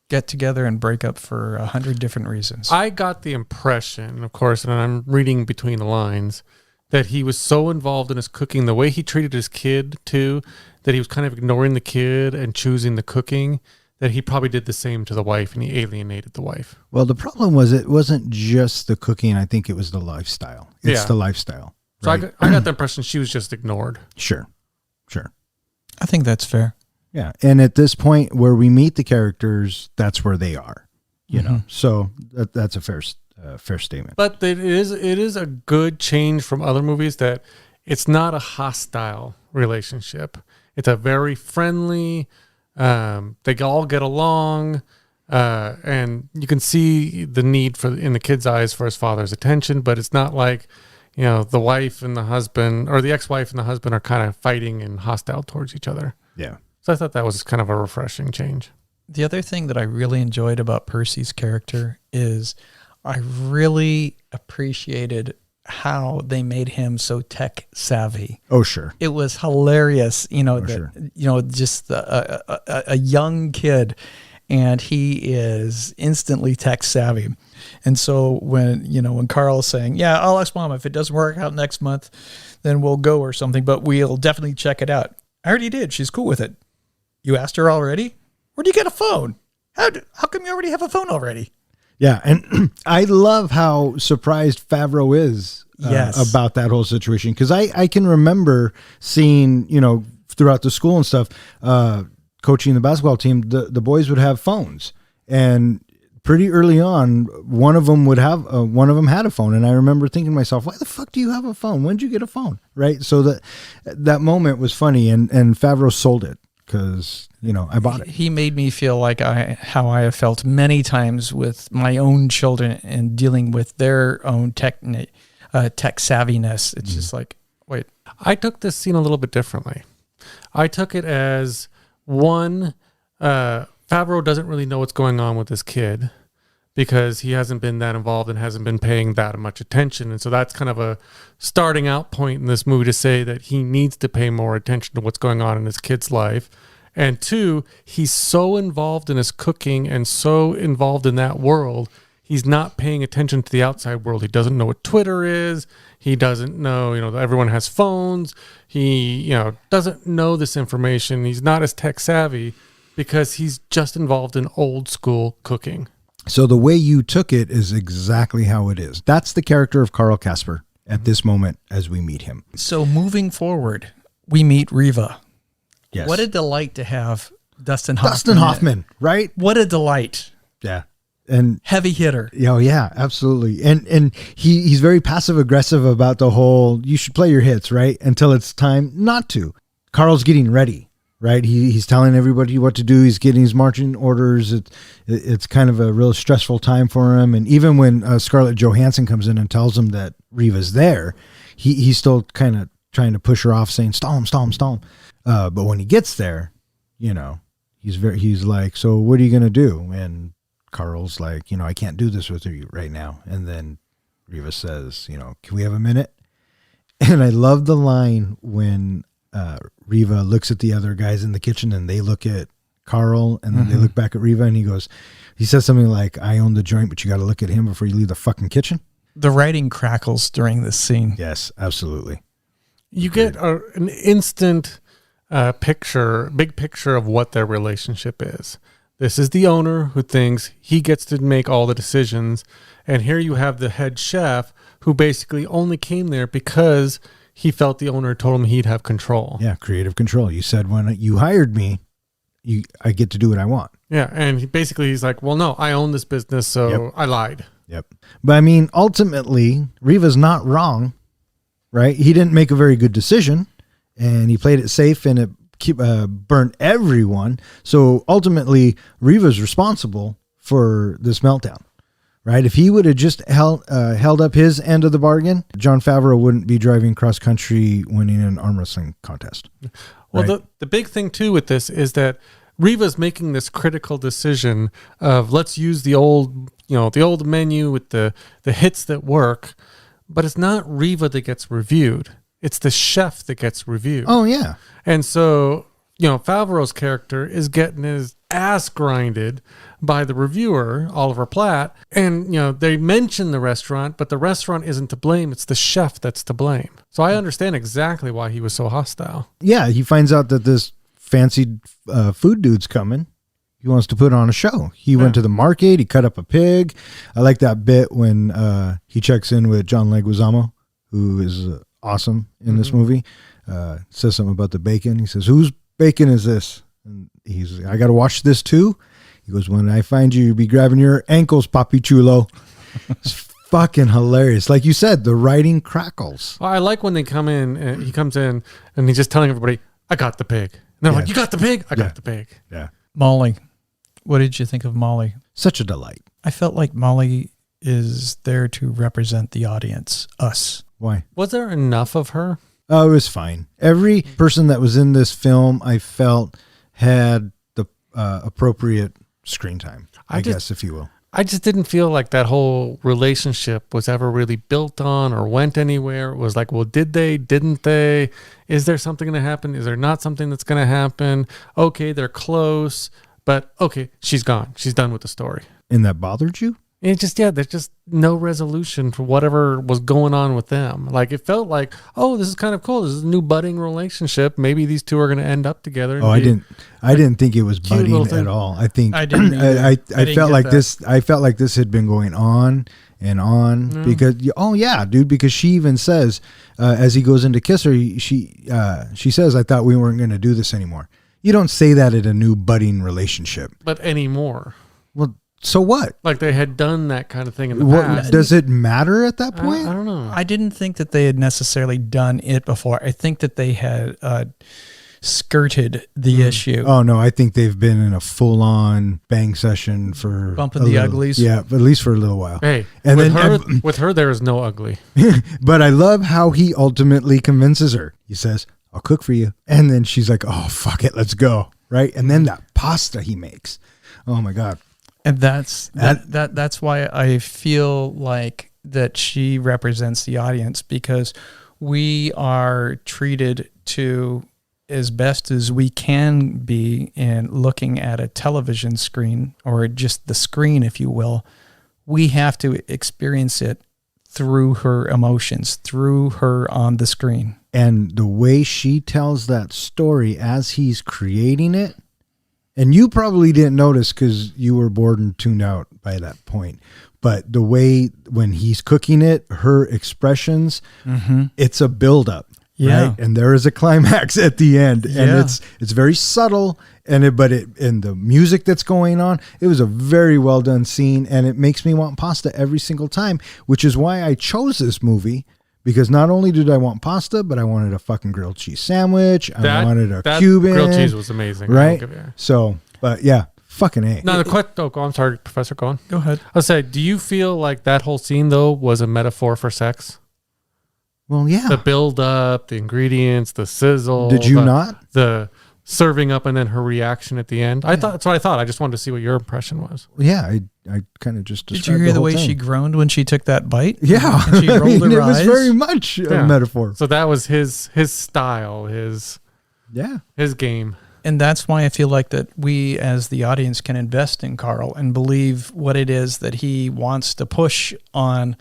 get together and break up for 100 different reasons. I got the impression, of course, and I'm reading between the lines, that he was so involved in his cooking, the way he treated his kid too, that he was kind of ignoring the kid and choosing the cooking, that he probably did the same to the wife, and he alienated the wife. Well, the problem was it wasn't just the cooking. I think it was the lifestyle. It's the lifestyle. So right? I got the impression she was just ignored. Sure. I think that's fair. Yeah. And at this point where we meet the characters, that's where they are, you know? So that's a fair statement. But it is a good change from other movies that it's not a hostile relationship. It's a very friendly, they all get along, and you can see the need in the kid's eyes for his father's attention, but it's not like, the wife and the husband, or the ex-wife and the husband are kind of fighting and hostile towards each other. Yeah. So I thought that was kind of a refreshing change. The other thing that I really enjoyed about Percy's character is I really appreciated how they made him so tech savvy. Oh, sure. It was hilarious, Sure. just a young kid, and he is instantly tech savvy. And so when Carl's saying, yeah, I'll ask Mom if it doesn't work out next month, then we'll go or something, but we'll definitely check it out. I already did. She's cool with it. You asked her already? Where'd you get a phone? How come you already have a phone already? Yeah, and I love how surprised Favreau is Yes. about that whole situation, because I can remember seeing, throughout the school and stuff, coaching the basketball team, the boys would have phones, and pretty early on, one of them had a phone, and I remember thinking to myself, why the fuck do you have a phone? When did you get a phone? Right? So that moment was funny, and Favreau sold it. Because, I bought it. He made me feel like how I have felt many times with my own children and dealing with their own tech savviness. It's just like, wait. I took this scene a little bit differently. I took it as, one, Favreau doesn't really know what's going on with this kid because he hasn't been that involved and hasn't been paying that much attention. And so that's kind of a starting out point in this movie to say that he needs to pay more attention to what's going on in his kid's life. And two, he's so involved in his cooking and so involved in that world, he's not paying attention to the outside world. He doesn't know what Twitter is. He doesn't know, everyone has phones. He, doesn't know this information. He's not as tech savvy because he's just involved in old school cooking. So the way you took it is exactly how it is. That's the character of Carl Casper at this moment as we meet him. So moving forward, we meet Riva. Yes. What a delight to have Dustin Hoffman. Dustin Hoffman, right? What a delight. Yeah. And heavy hitter. Oh yeah, absolutely. And he's very passive aggressive about the whole, you should play your hits, right? Until it's time not to. Carl's getting ready, right? He's telling everybody what to do. He's getting his marching orders. It's kind of a real stressful time for him. And even when Scarlett Johansson comes in and tells him that Riva's there, he's still kind of trying to push her off, saying, stall him. But when he gets there, he's like, so what are you going to do? And Carl's like, I can't do this with you right now. And then Riva says, can we have a minute? And I love the line when Riva looks at the other guys in the kitchen and they look at Carl and then they look back at Riva and he says something like, I own the joint, but you got to look at him before you leave the fucking kitchen. The writing crackles during this scene. Yes, absolutely. You get an instant big picture of what their relationship is. This is the owner who thinks he gets to make all the decisions. And here you have the head chef who basically only came there because he felt the owner told him he'd have control. Yeah, creative control. You said when you hired me, I get to do what I want. Yeah, and he's like, well, no, I own this business, so I lied. Yep. But I mean, ultimately, Riva's not wrong, right? He didn't make a very good decision, and he played it safe, and it burnt everyone. So ultimately, Riva's responsible for this meltdown, right? If he would have just held up his end of the bargain, Jon Favreau wouldn't be driving cross country winning an arm wrestling contest. Well, right? the big thing too with this is that Riva's making this critical decision of let's use the old menu with the hits that work, but it's not Riva that gets reviewed. It's the chef that gets reviewed. Oh, yeah. And so, Favreau's character is getting his ass grinded by the reviewer, Oliver Platt. And, they mention the restaurant, but the restaurant isn't to blame. It's the chef that's to blame. So I understand exactly why he was so hostile. Yeah, he finds out that this fancy food dude's coming. He wants to put on a show. He went to the market. He cut up a pig. I like that bit when he checks in with John Leguizamo, who is awesome in this movie. Says something about the bacon. He says, whose bacon is this? And he's like, I got to wash this too. He goes, when I find you, you'll be grabbing your ankles, Papi Chulo. It's fucking hilarious. Like you said, the writing crackles. Well, I like when they come in, and he comes in and he's just telling everybody, I got the pig. And they're like, you got the pig? I got the pig. Yeah. Molly. What did you think of Molly? Such a delight. I felt like Molly is there to represent the audience, us. Why? Was there enough of her? Oh, it was fine. Every person that was in this film, I felt, had the appropriate screen time, I guess, if you will. I just didn't feel like that whole relationship was ever really built on or went anywhere. It was like, well, did they? Didn't they? Is there something going to happen? Is there not something that's going to happen? Okay, they're close, But okay, she's gone. She's done with the story. And that bothered you? It just, there's just no resolution for whatever was going on with them. Like, it felt like, oh, this is kind of cool. This is a new budding relationship. Maybe these two are going to end up together. Oh, I didn't think it was budding at all. I think I didn't either. I felt like this. I felt like this had been going on and on because dude. Because she even says as he goes in to kiss her, she says, "I thought we weren't going to do this anymore." You don't say that at a new budding relationship. But anymore. Well, so what? Like they had done that kind of thing in the past. Does it matter at that point? I don't know. I didn't think that they had necessarily done it before. I think that they had skirted the issue. Oh no, I think they've been in a full-on bang session for bumping the uglies. Yeah, at least for a little while. Hey, and with her, there is no ugly. But I love how he ultimately convinces her. He says, "I'll cook for you," and then she's like, "Oh fuck it, let's go." Right, and then that pasta he makes. Oh my god. And that's why I feel like that she represents the audience, because we are treated to as best as we can be in looking at a television screen, or just the screen, if you will. We have to experience it through her emotions, through her on the screen. And the way she tells that story as he's creating it, and you probably didn't notice because you were bored and tuned out by that point. But the way when he's cooking it, her expressions, it's a buildup. Yeah. Right? And there is a climax at the end. And it's very subtle. And the music that's going on, it was a very well done scene. And it makes me want pasta every single time, which is why I chose this movie. Because not only did I want pasta, but I wanted a fucking grilled cheese sandwich. I wanted a Cuban. Grilled cheese was amazing. Right? So, but yeah, fucking A. Now, I'm sorry, Professor, go on. Go ahead. I'll say, do you feel like that whole scene, though, was a metaphor for sex? Well, yeah. The build up, the ingredients, the sizzle. Did you not? The serving up and then her reaction at the end. I thought that's what I thought. I just wanted to see what your impression was. Yeah, I kind of just described. Did you hear the way thing. she groaned when she took that bite? Yeah, And she rolled her it eyes. was very much a metaphor. So that was his style, his game. And that's why I feel like that we as the audience can invest in Carl and believe what it is that he wants to push on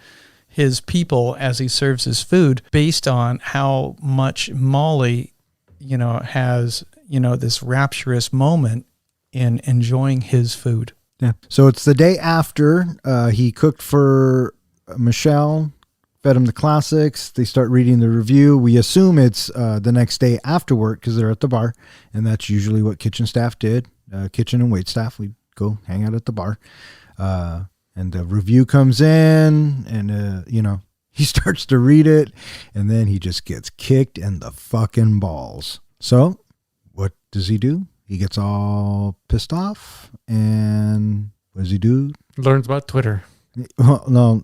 his people as he serves his food, based on how much Molly, has, this rapturous moment in enjoying his food. Yeah. So it's the day after he cooked for Michelle, fed him the classics. They start reading the review. We assume it's the next day after work because they're at the bar, and that's usually what kitchen staff did. Kitchen and wait staff, we'd go hang out at the bar. And the review comes in, and he starts to read it, and then he just gets kicked in the fucking balls. So what does he do? He gets all pissed off, and what does he do? Learns about Twitter. Well, no,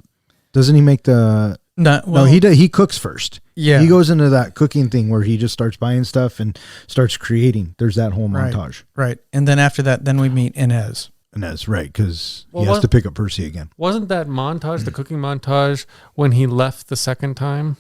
doesn't he make the... No, he cooks first. Yeah. He goes into that cooking thing where he just starts buying stuff and starts creating. There's that whole montage. Right. And then after that, then we meet Inez. Inez, right, because he has to pick up Percy again. Wasn't that montage, the cooking montage, when he left the second time?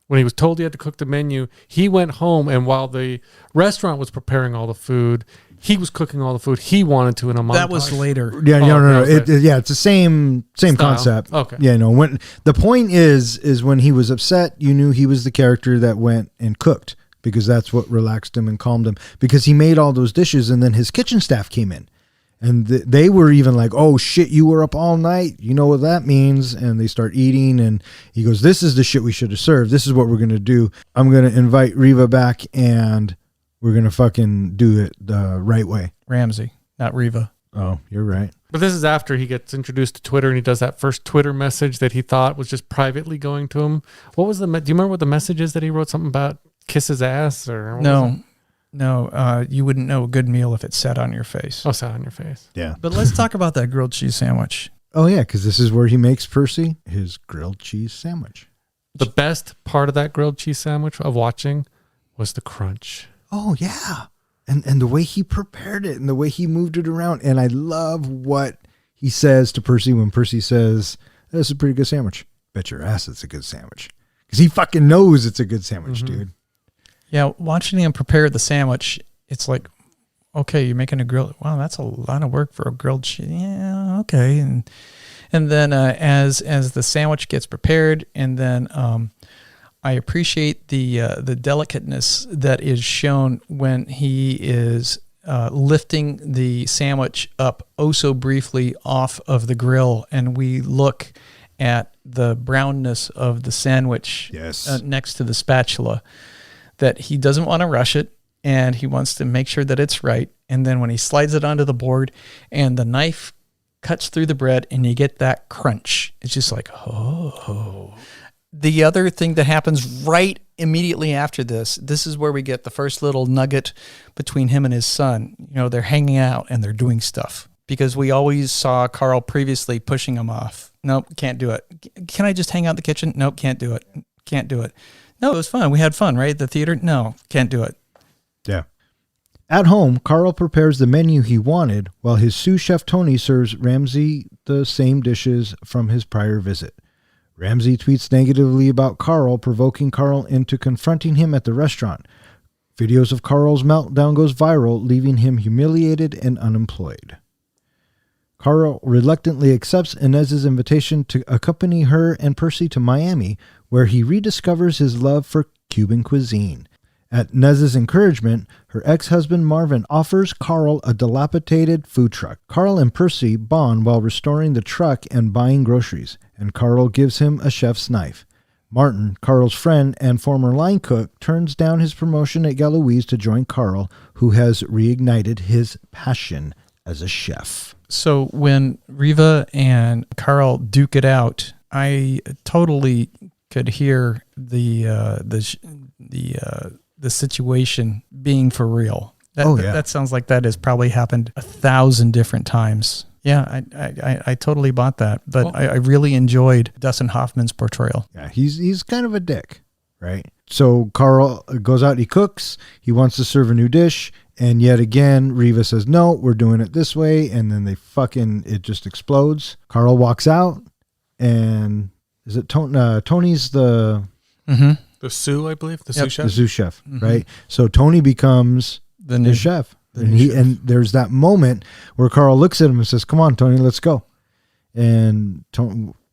When he was told he had to cook the menu, he went home, and while the restaurant was preparing all the food, he was cooking all the food he wanted to in a montage. That was later. Yeah, no. It's the same Style. concept. Okay. Yeah, no. When the point is when he was upset, you knew he was the character that went and cooked, because that's what relaxed him and calmed him. Because he made all those dishes, and then his kitchen staff came in. And they were even like, "Oh shit, you were up all night. You know what that means?" And they start eating, and he goes, "This is the shit we should have served. This is what we're gonna do. I'm gonna invite Reva back, and we're gonna fucking do it the right way." Ramsey, not Reva. Oh, you're right. But this is after he gets introduced to Twitter, and he does that first Twitter message that he thought was just privately going to him. What was do you remember what the message is that he wrote? Something about kiss his ass, or what was it? No, you wouldn't know a good meal if it sat on your face. Oh, sat on your face. Yeah. But let's talk about that grilled cheese sandwich. Oh, yeah, because this is where he makes Percy his grilled cheese sandwich. The best part of that grilled cheese sandwich of watching was the crunch. Oh, yeah. And the way he prepared it and the way he moved it around. And I love what he says to Percy when Percy says, "This is a pretty good sandwich." Bet your ass it's a good sandwich. Because he fucking knows it's a good sandwich, dude. Yeah, watching him prepare the sandwich, it's like, okay, you're making a grill. Wow, that's a lot of work for a grilled chicken. Yeah, okay. And then as the sandwich gets prepared, and then I appreciate the delicateness that is shown when he is lifting the sandwich up oh so briefly off of the grill, and we look at the brownness of the sandwich next to the spatula, that he doesn't want to rush it, and he wants to make sure that it's right. And then when he slides it onto the board and the knife cuts through the bread and you get that crunch, it's just like, oh. The other thing that happens right immediately after this is where we get the first little nugget between him and his son. You know, they're hanging out and they're doing stuff, because we always saw Carl previously pushing him off. Nope, can't do it. Can I just hang out in the kitchen? Nope, can't do it. Can't do it. No, it was fun. We had fun, right? At the theater? No, can't do it. Yeah. At home, Carl prepares the menu he wanted while his sous chef Tony serves Ramsey the same dishes from his prior visit. Ramsey tweets negatively about Carl, provoking Carl into confronting him at the restaurant. Videos of Carl's meltdown goes viral, leaving him humiliated and unemployed. Carl reluctantly accepts Inez's invitation to accompany her and Percy to Miami, where he rediscovers his love for Cuban cuisine. At Inez's encouragement, her ex-husband Marvin offers Carl a dilapidated food truck. Carl and Percy bond while restoring the truck and buying groceries, and Carl gives him a chef's knife. Martin, Carl's friend and former line cook, turns down his promotion at Galois to join Carl, who has reignited his passion as a chef. So when Riva and Carl duke it out, I totally could hear the situation being for real. That sounds like that has probably happened 1,000 different times. Yeah, I totally bought that, but I really enjoyed Dustin Hoffman's portrayal. Yeah, he's kind of a dick, right? So Carl goes out, he cooks, he wants to serve a new dish, and yet again, Riva says, no, we're doing it this way, and then it just explodes. Carl walks out, and is it Tony's the... Mm-hmm. The sous, I believe, the sous chef. The sous chef, right? So Tony becomes the new chef. And there's that moment where Carl looks at him and says, come on, Tony, let's go. And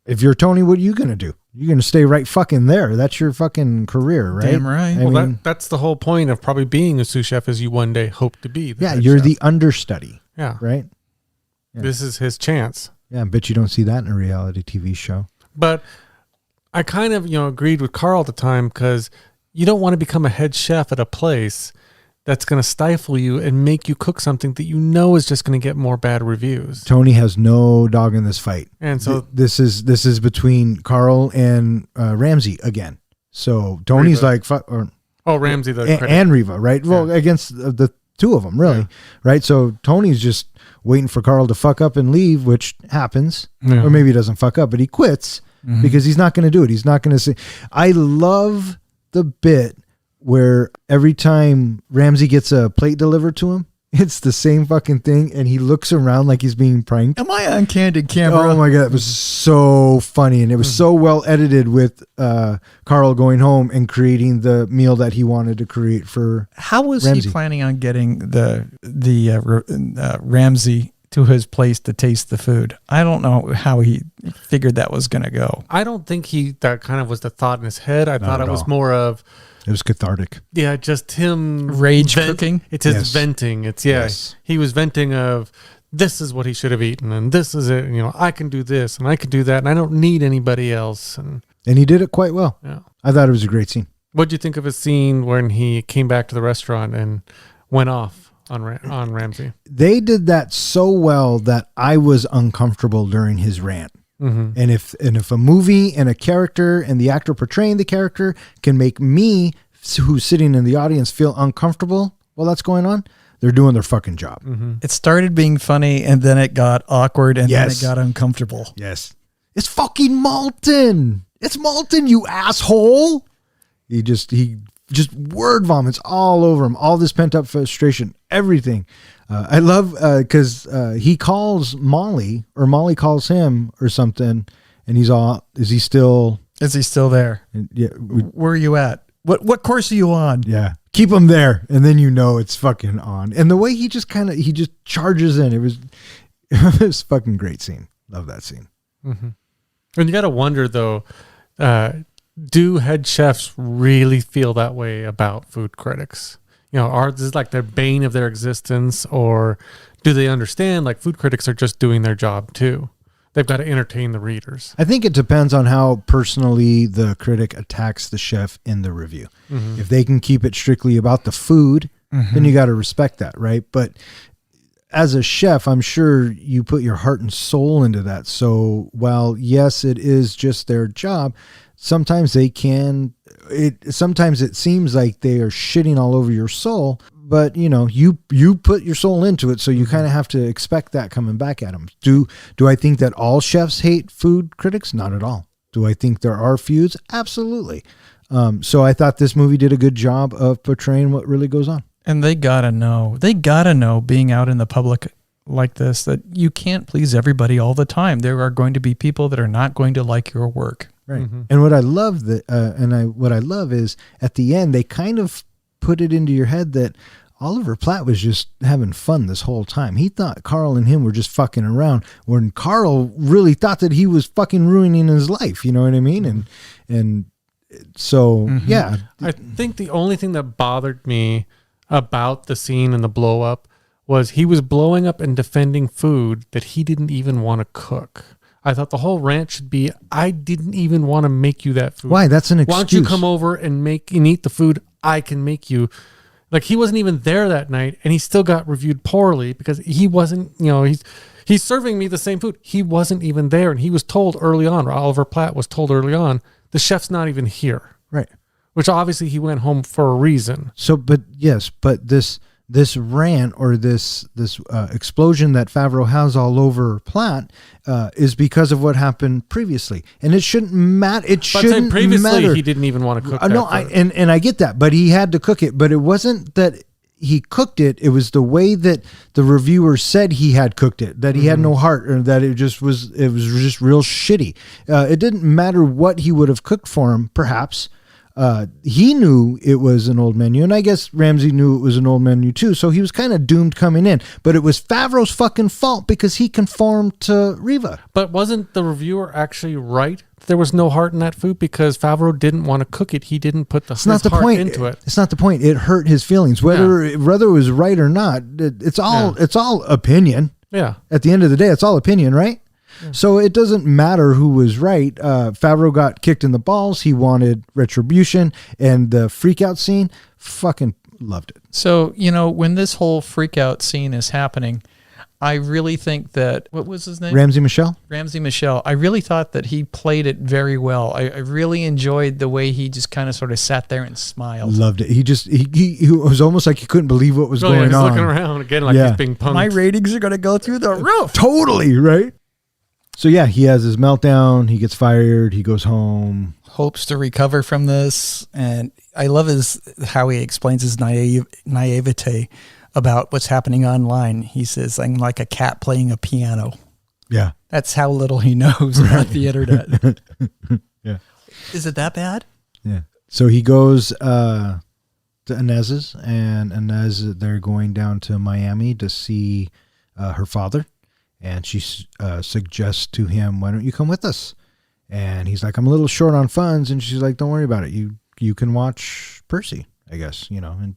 if you're Tony, what are you going to do? You're going to stay right fucking there. That's your fucking career, right? Damn right. That's the whole point of probably being a sous chef, is you one day hope to be the head you're chef. the understudy. Yeah. Right? Yeah. This is his chance. Yeah, I bet you don't see that in a reality TV show. But I kind of, agreed with Carl at the time, because you don't want to become a head chef at a place that's going to stifle you and make you cook something that is just going to get more bad reviews. Tony has no dog in this fight. And so this is between Carl and Ramsey again. So Tony's Riva. like, fuck, Ramsey, and Riva, right? Yeah. Well, against the two of them, really, right? So Tony's just waiting for Carl to fuck up and leave, which happens, or maybe he doesn't fuck up, but he quits because he's not going to do it. He's not going to say. I love the bit where every time Ramsey gets a plate delivered to him, it's the same fucking thing, and he looks around like he's being pranked. Am I on candid camera? Oh my God, it was so funny, and it was so well edited with Carl going home and creating the meal that he wanted to create for How was Ramsey. he planning on getting the Ramsey to his place to taste the food? I don't know how he figured that was going to go. I don't think that kind of was the thought in his head. I thought it was more of... It was cathartic. Yeah, just him... Rage cooking? It's his venting. It's, he was venting of, this is what he should have eaten, and this is it. I can do this, and I can do that, and I don't need anybody else. And he did it quite well. Yeah. I thought it was a great scene. What'd you think of his scene when he came back to the restaurant and went off on Ramsey? They did that so well that I was uncomfortable during his rant. Mm-hmm. And if a movie and a character and the actor portraying the character can make me, who's sitting in the audience, feel uncomfortable while that's going on, they're doing their fucking job. Mm-hmm. It started being funny, and then it got awkward, and then it got uncomfortable. Yes. It's fucking Malton. It's Malton, you asshole. He just word vomits all over him. All this pent up frustration, everything. I love because he calls Molly, or Molly calls him, or something, and he's all, is he still there? And, yeah, Where are you at? What course are you on? Yeah, keep them there, and then you know it's fucking on. And the way he just charges in, it was fucking great scene. Love that scene. Mm-hmm. And you got to wonder though, do head chefs really feel that way about food critics? Are this like their bane of their existence, or do they understand like food critics are just doing their job too? They've got to entertain the readers. I think it depends on how personally the critic attacks the chef in the review. Mm-hmm. If they can keep it strictly about the food, then you got to respect that, right? But as a chef, I'm sure you put your heart and soul into that. So while yes, it is just their job, sometimes sometimes it seems like they are shitting all over your soul, but you put your soul into it. So you kind of have to expect that coming back at them. Do I think that all chefs hate food critics? Not at all. Do I think there are feuds? Absolutely. So I thought this movie did a good job of portraying what really goes on. And they gotta know being out in the public like this, that you can't please everybody all the time. There are going to be people that are not going to like your work. Right. Mm-hmm. And what I love what I love is at the end, they kind of put it into your head that Oliver Platt was just having fun this whole time. He thought Carl and him were just fucking around, when Carl really thought that he was fucking ruining his life. You know what I mean? And so, yeah. I think the only thing that bothered me about the scene and the blow up was he was blowing up and defending food that he didn't even want to cook. I thought the whole rant should be, I didn't even want to make you that food. Why? That's an excuse. Why don't you come over and eat the food I can make you? Like, he wasn't even there that night, and he still got reviewed poorly because he wasn't, he's serving me the same food. He wasn't even there, and he was told early on, or Oliver Platt was told early on, the chef's not even here. Right. Which obviously he went home for a reason. So, but this rant or this explosion that Favreau has all over Platt is because of what happened previously, and it shouldn't matter. It shouldn't previously matter. He didn't even want to cook. No, I get that, but he had to cook it. But it wasn't that he cooked it; it was the way that the reviewer said he had cooked it. That he had no heart, or that it was just real shitty. It didn't matter what he would have cooked for him, perhaps. He knew it was an old menu, and I guess Ramsay knew it was an old menu too, so he was kind of doomed coming in. But it was Favreau's fucking fault because he conformed to Riva. But wasn't the reviewer actually right? There was no heart in that food because Favreau didn't want to cook it. He didn't put his heart into it. It's not the point. It hurt his feelings. Whether it was right or not, it's all opinion. Yeah. At the end of the day, it's all opinion, right? Yeah. So it doesn't matter who was right. Favreau got kicked in the balls. He wanted retribution, and the freak out scene, fucking loved it. So, when this whole freak out scene is happening, I really think that, what was his name? Ramsay Michelle. I really thought that he played it very well. I really enjoyed the way he just kind of sort of sat there and smiled. Loved it. He was almost like he couldn't believe what was going on. Looking around again like he's being punked. My ratings are going to go through the roof. Totally, right? So yeah, he has his meltdown. He gets fired. He goes home. Hopes to recover from this. And I love how he explains his naivete about what's happening online. He says, I'm like a cat playing a piano. Yeah. That's how little he knows about the internet. Yeah. Is it that bad? Yeah. So he goes to Inez's, and Inez, they're going down to Miami to see her father. And she suggests to him, why don't you come with us? And he's like, I'm a little short on funds. And she's like, don't worry about it. You can watch Percy, I guess, and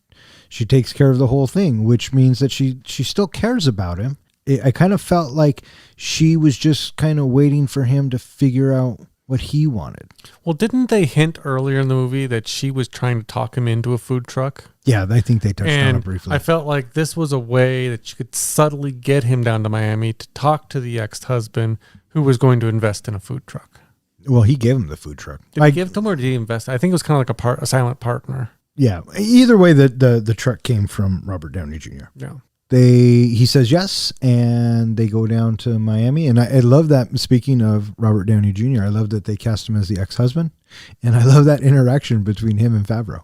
she takes care of the whole thing, which means that she still cares about him. I kind of felt like she was just kind of waiting for him to figure out what he wanted. Well, didn't they hint earlier in the movie that she was trying to talk him into a food truck? Yeah, I think they touched on it briefly. I felt like this was a way that you could subtly get him down to Miami to talk to the ex-husband who was going to invest in a food truck. Well, he gave him the food truck. Did he give it to him, or did he invest? I think it was kind of like a silent partner. Yeah. Either way, the truck came from Robert Downey Jr. Yeah. He says yes, and they go down to Miami. And I love that, speaking of Robert Downey Jr., I love that they cast him as the ex-husband. And I love that interaction between him and Favreau.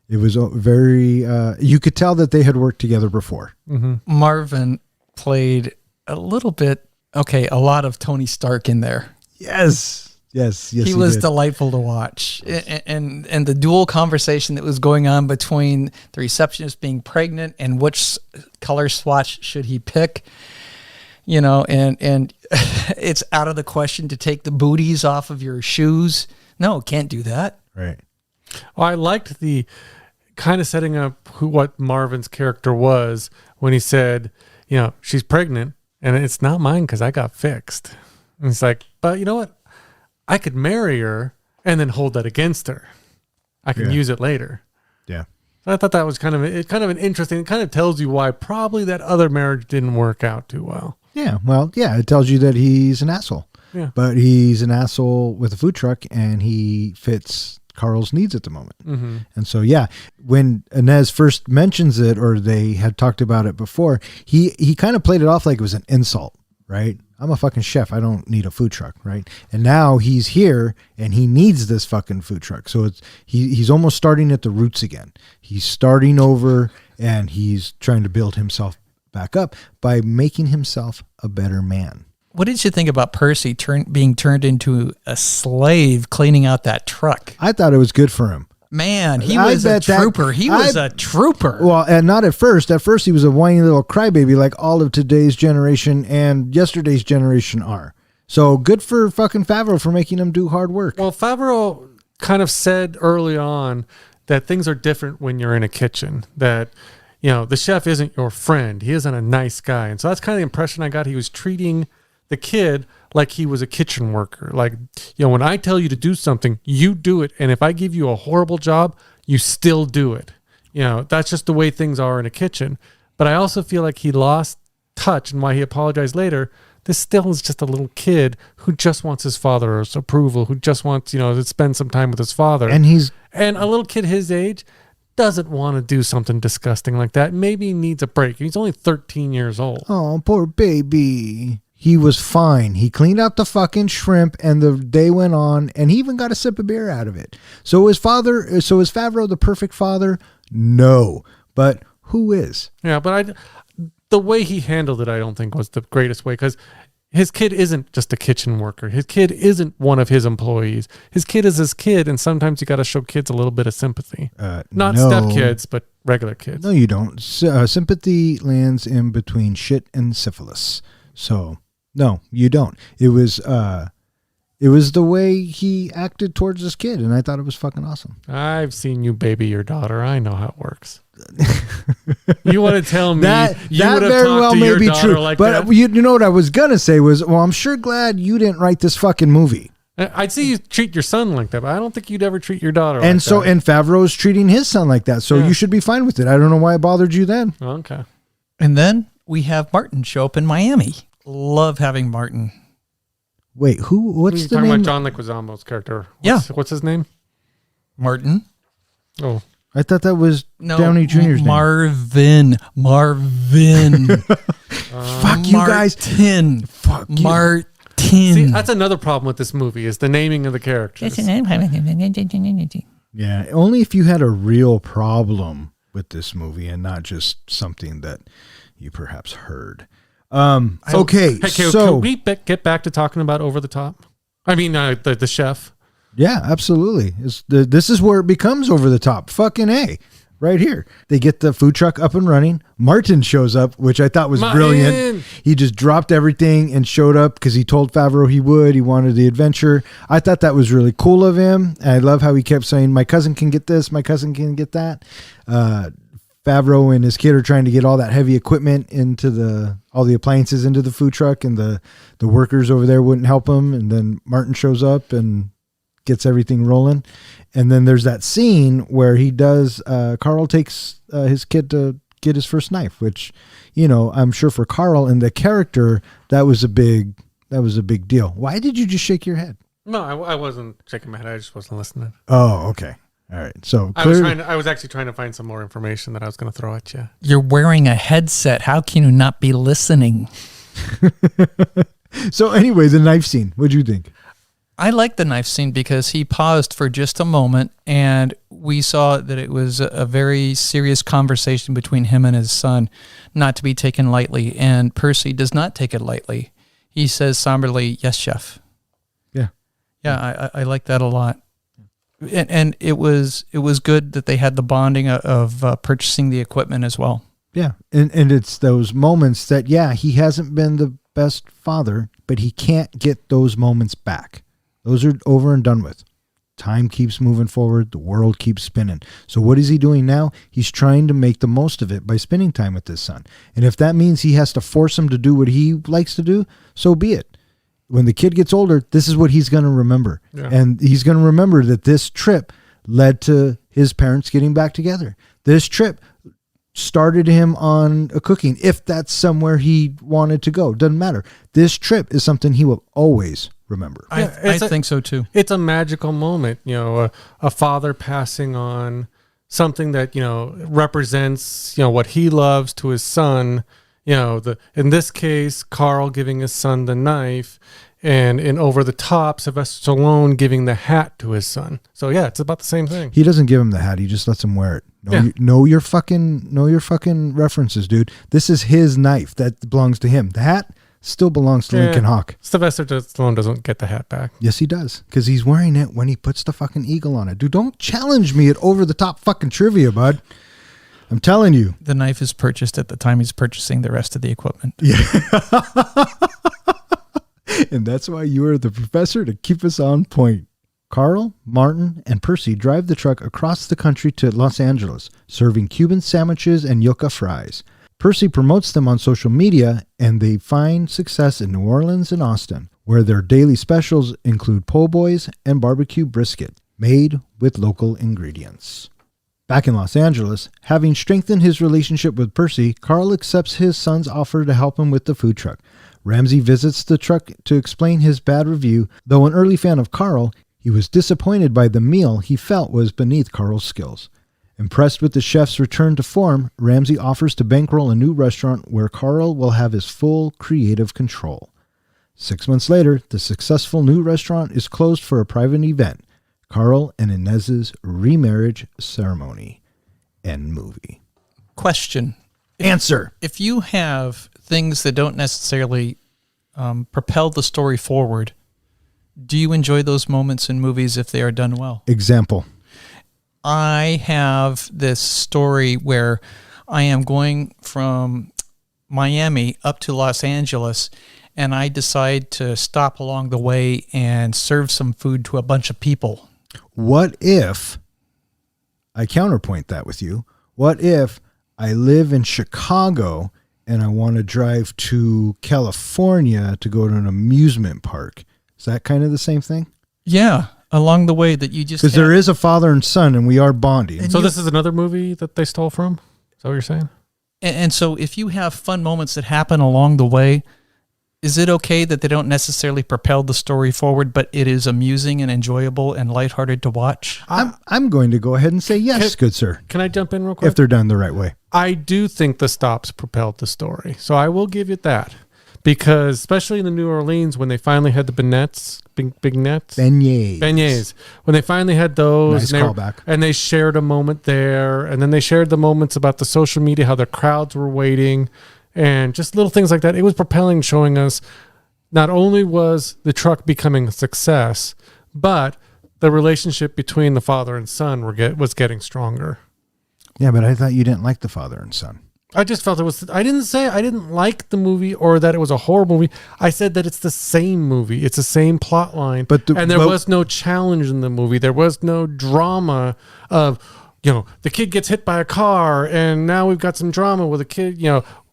It was very, you could tell that they had worked together before. Mm-hmm. Marvin played a lot of Tony Stark in there. Yes. Yes, he was did. delightful to watch, and the dual conversation that was going on between the receptionist being pregnant and which color swatch should he pick, and it's out of the question to take the booties off of your shoes. No, can't do that. Right. Well, I liked the kind of setting up what Marvin's character was when he said, she's pregnant and it's not mine because I got fixed. And it's like, but you know what? I could marry her and then hold that against her. I can use it later. Yeah. So I thought that was kind of an interesting. It kind of tells you why probably that other marriage didn't work out too well. Yeah. Well, yeah, it tells you that he's an asshole. Yeah. But he's an asshole with a food truck, and he fits Carl's needs at the moment. Mm-hmm. And so, yeah, when Inez first mentions it, or they had talked about it before, he kind of played it off like it was an insult, right? I'm a fucking chef. I don't need a food truck, right? And now he's here and he needs this fucking food truck. So he's almost starting at the roots again. He's starting over and he's trying to build himself back up by making himself a better man. What did you think about Percy being turned into a slave cleaning out that truck? I thought it was good for him. Man, he was a trooper. He was a trooper. Well, and not at first. At first, he was a whiny little crybaby like all of today's generation and yesterday's generation are. So good for fucking Favreau for making him do hard work. Well, Favreau kind of said early on that things are different when you're in a kitchen, that, the chef isn't your friend. He isn't a nice guy. And so that's kind of the impression I got. He was treating the kid like he was a kitchen worker. Like, when I tell you to do something, you do it. And if I give you a horrible job, you still do it. That's just the way things are in a kitchen. But I also feel like he lost touch, and why he apologized later. This still is just a little kid who just wants his father's approval, who just wants, to spend some time with his father. And a little kid his age doesn't want to do something disgusting like that. Maybe he needs a break. He's only 13 years old. Oh, poor baby. He was fine. He cleaned out the fucking shrimp, and the day went on, and he even got a sip of beer out of it. So is Favreau the perfect father? No. But who is? Yeah, but the way he handled it, I don't think was the greatest way, because his kid isn't just a kitchen worker. His kid isn't one of his employees. His kid is his kid, and sometimes you got to show kids a little bit of sympathy. Not step kids, but regular kids. No, you don't. Sympathy lands in between shit and syphilis. So... no, you don't. It was the way he acted towards this kid, and I thought it was fucking awesome. I've seen you baby your daughter. I know how it works. You want to tell me that would have very talked well to may your be daughter true. like but that? you know what I was gonna say was, well, I'm sure glad you didn't write this fucking movie. I'd see you treat your son like that, but I don't think you'd ever treat your daughter And like so, that. and Favreau's treating his son like that, so Yeah. you should be fine with it. I don't know why it bothered you then. Okay. And then we have Martin show up in Miami. Love having Martin. Wait, who? What's You're the talking name? about John Leguizamo's character. Yeah. What's his name? Martin. Oh. I thought that was No, Downey Jr.'s name. Marvin. Fuck you guys. Martin. Fuck you. Martin. See, that's another problem with this movie, is the naming of the characters. Yeah, only if you had a real problem with this movie and not just something that you perhaps heard. Okay, Hey, so can we get back to talking about Over the Top? I mean, the chef. yeah, absolutely. This is where it becomes over the top. Fucking A. Right here. They get the food truck up and running. Martin shows up, which I thought was brilliant. He just dropped everything and showed up because he told Favreau he would. He wanted the adventure. I thought that was really cool of him. And I love how he kept saying, my cousin can get this, my cousin can get that. Favreau and his kid are trying to get all that heavy equipment into all the appliances into the food truck, and the workers over there wouldn't help him. And then Martin shows up and gets everything rolling. And then there's that scene where he does, Carl takes his kid to get his first knife, which, I'm sure for Carl and the character, that was a big deal. Why did you just shake your head? No, I wasn't shaking my head. I just wasn't listening. Oh, okay. All right. So I was actually trying to find some more information that I was going to throw at you. You're wearing a headset. How can you not be listening? So anyway, the knife scene. What'd you think? I like the knife scene because he paused for just a moment and we saw that it was a very serious conversation between him and his son, not to be taken lightly. And Percy does not take it lightly. He says somberly, "Yes, chef." Yeah. Yeah, I like that a lot. And it was good that they had the bonding of purchasing the equipment as well. Yeah. And it's those moments that, he hasn't been the best father, but he can't get those moments back. Those are over and done with. Time keeps moving forward. The world keeps spinning. So what is he doing now? He's trying to make the most of it by spending time with his son. And if that means he has to force him to do what he likes to do, so be it. When the kid gets older, this is what he's going to remember. Yeah. And he's going to remember that this trip led to his parents getting back together. This trip started him on a cooking, if that's somewhere he wanted to go. Doesn't matter. This trip is something he will always remember. I think so too. It's a magical moment, a father passing on something that, represents, what he loves to his son, in this case, Carl giving his son the knife, and in Over the Top, Sylvester Stallone giving the hat to his son. So yeah, it's about the same thing. He doesn't give him the hat. He just lets him wear it. Know your fucking references, dude. This is his knife that belongs to him. The hat still belongs to Lincoln Hawk. Sylvester Stallone doesn't get the hat back. Yes, he does. Because he's wearing it when he puts the fucking eagle on it. Dude, don't challenge me at over the top fucking trivia, bud. I'm telling you. The knife is purchased at the time he's purchasing the rest of the equipment. Yeah. And that's why you are the professor, to keep us on point. Carl, Martin, and Percy drive the truck across the country to Los Angeles, serving Cuban sandwiches and yucca fries. Percy promotes them on social media, and they find success in New Orleans and Austin, where their daily specials include po' boys and barbecue brisket, made with local ingredients. Back in Los Angeles, having strengthened his relationship with Percy, Carl accepts his son's offer to help him with the food truck. Ramsey visits the truck to explain his bad review. Though an early fan of Carl, he was disappointed by the meal he felt was beneath Carl's skills. Impressed with the chef's return to form, Ramsey offers to bankroll a new restaurant where Carl will have his full creative control. 6 months later, the successful new restaurant is closed for a private event, Carl and Inez's remarriage ceremony. End movie. Question. Answer. If you have things that don't necessarily propel the story forward, do you enjoy those moments in movies if they are done well? Example. I have this story where I am going from Miami up to Los Angeles, and I decide to stop along the way and serve some food to a bunch of people. What if I counterpoint that with you? What if I live in Chicago and I want to drive to California to go to an amusement park? Is that kind of the same thing? Yeah, along the way that you just... Because there is a father and son, and we are bonding. So this is another movie that they stole from? Is that what you're saying? And so if you have fun moments that happen along the way, is it okay that they don't necessarily propel the story forward, but it is amusing and enjoyable and lighthearted to watch? I'm going to go ahead and say yes, good sir. Can I jump in real quick? If they're done the right way. I do think the stops propelled the story. So I will give it that. Because especially in the New Orleans, when they finally had the big nets. Beignets. When they finally had those. Nice callback. And they shared a moment there. And then they shared the moments about the social media, how the crowds were waiting. And just little things like that. It was propelling, showing us not only was the truck becoming a success, but the relationship between the father and son was getting stronger. Yeah, but I thought you didn't like the father and son. I just felt I didn't say I didn't like the movie or that it was a horrible movie. I said that it's the same movie. It's the same plot line. And there was no challenge in the movie. There was no drama of, the kid gets hit by a car and now we've got some drama with a kid,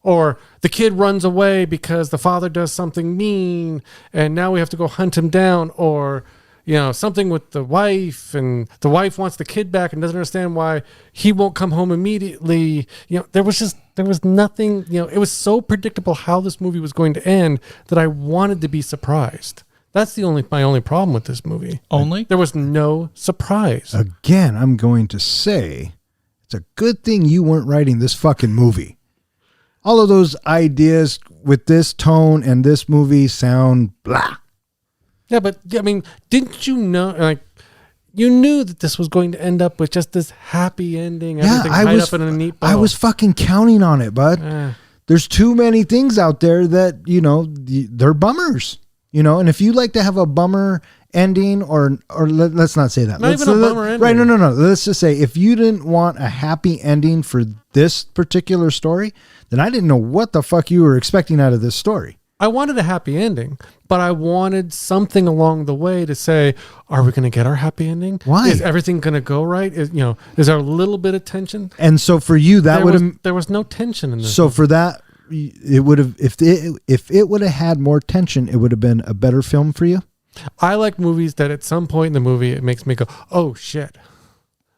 or the kid runs away because the father does something mean and now we have to go hunt him down, or something with the wife and the wife wants the kid back and doesn't understand why he won't come home immediately. There was nothing, it was so predictable how this movie was going to end that I wanted to be surprised. That's my only problem with this movie. Only? There was no surprise. Again, I'm going to say it's a good thing you weren't writing this fucking movie. All of those ideas with this tone and this movie sound blah. Yeah, but I mean, didn't you know? You knew that this was going to end up with just this happy ending. Everything tied up in a neat bow. I was fucking counting on it, bud. There's too many things out there that they're bummers. you know. And if you like to have a bummer ending, or let's not say that. Not even a bummer ending. Right? No. Let's just say if you didn't want a happy ending for this particular story, then I didn't know what the fuck you were expecting out of this story. I wanted a happy ending, but I wanted something along the way to say, are we going to get our happy ending? Why? Is everything going to go right? Is there a little bit of tension? And so for you, that would have... There was no tension in this. So for that, it would have... If it would have had more tension, it would have been a better film for you? I like movies that at some point in the movie, it makes me go, oh, shit.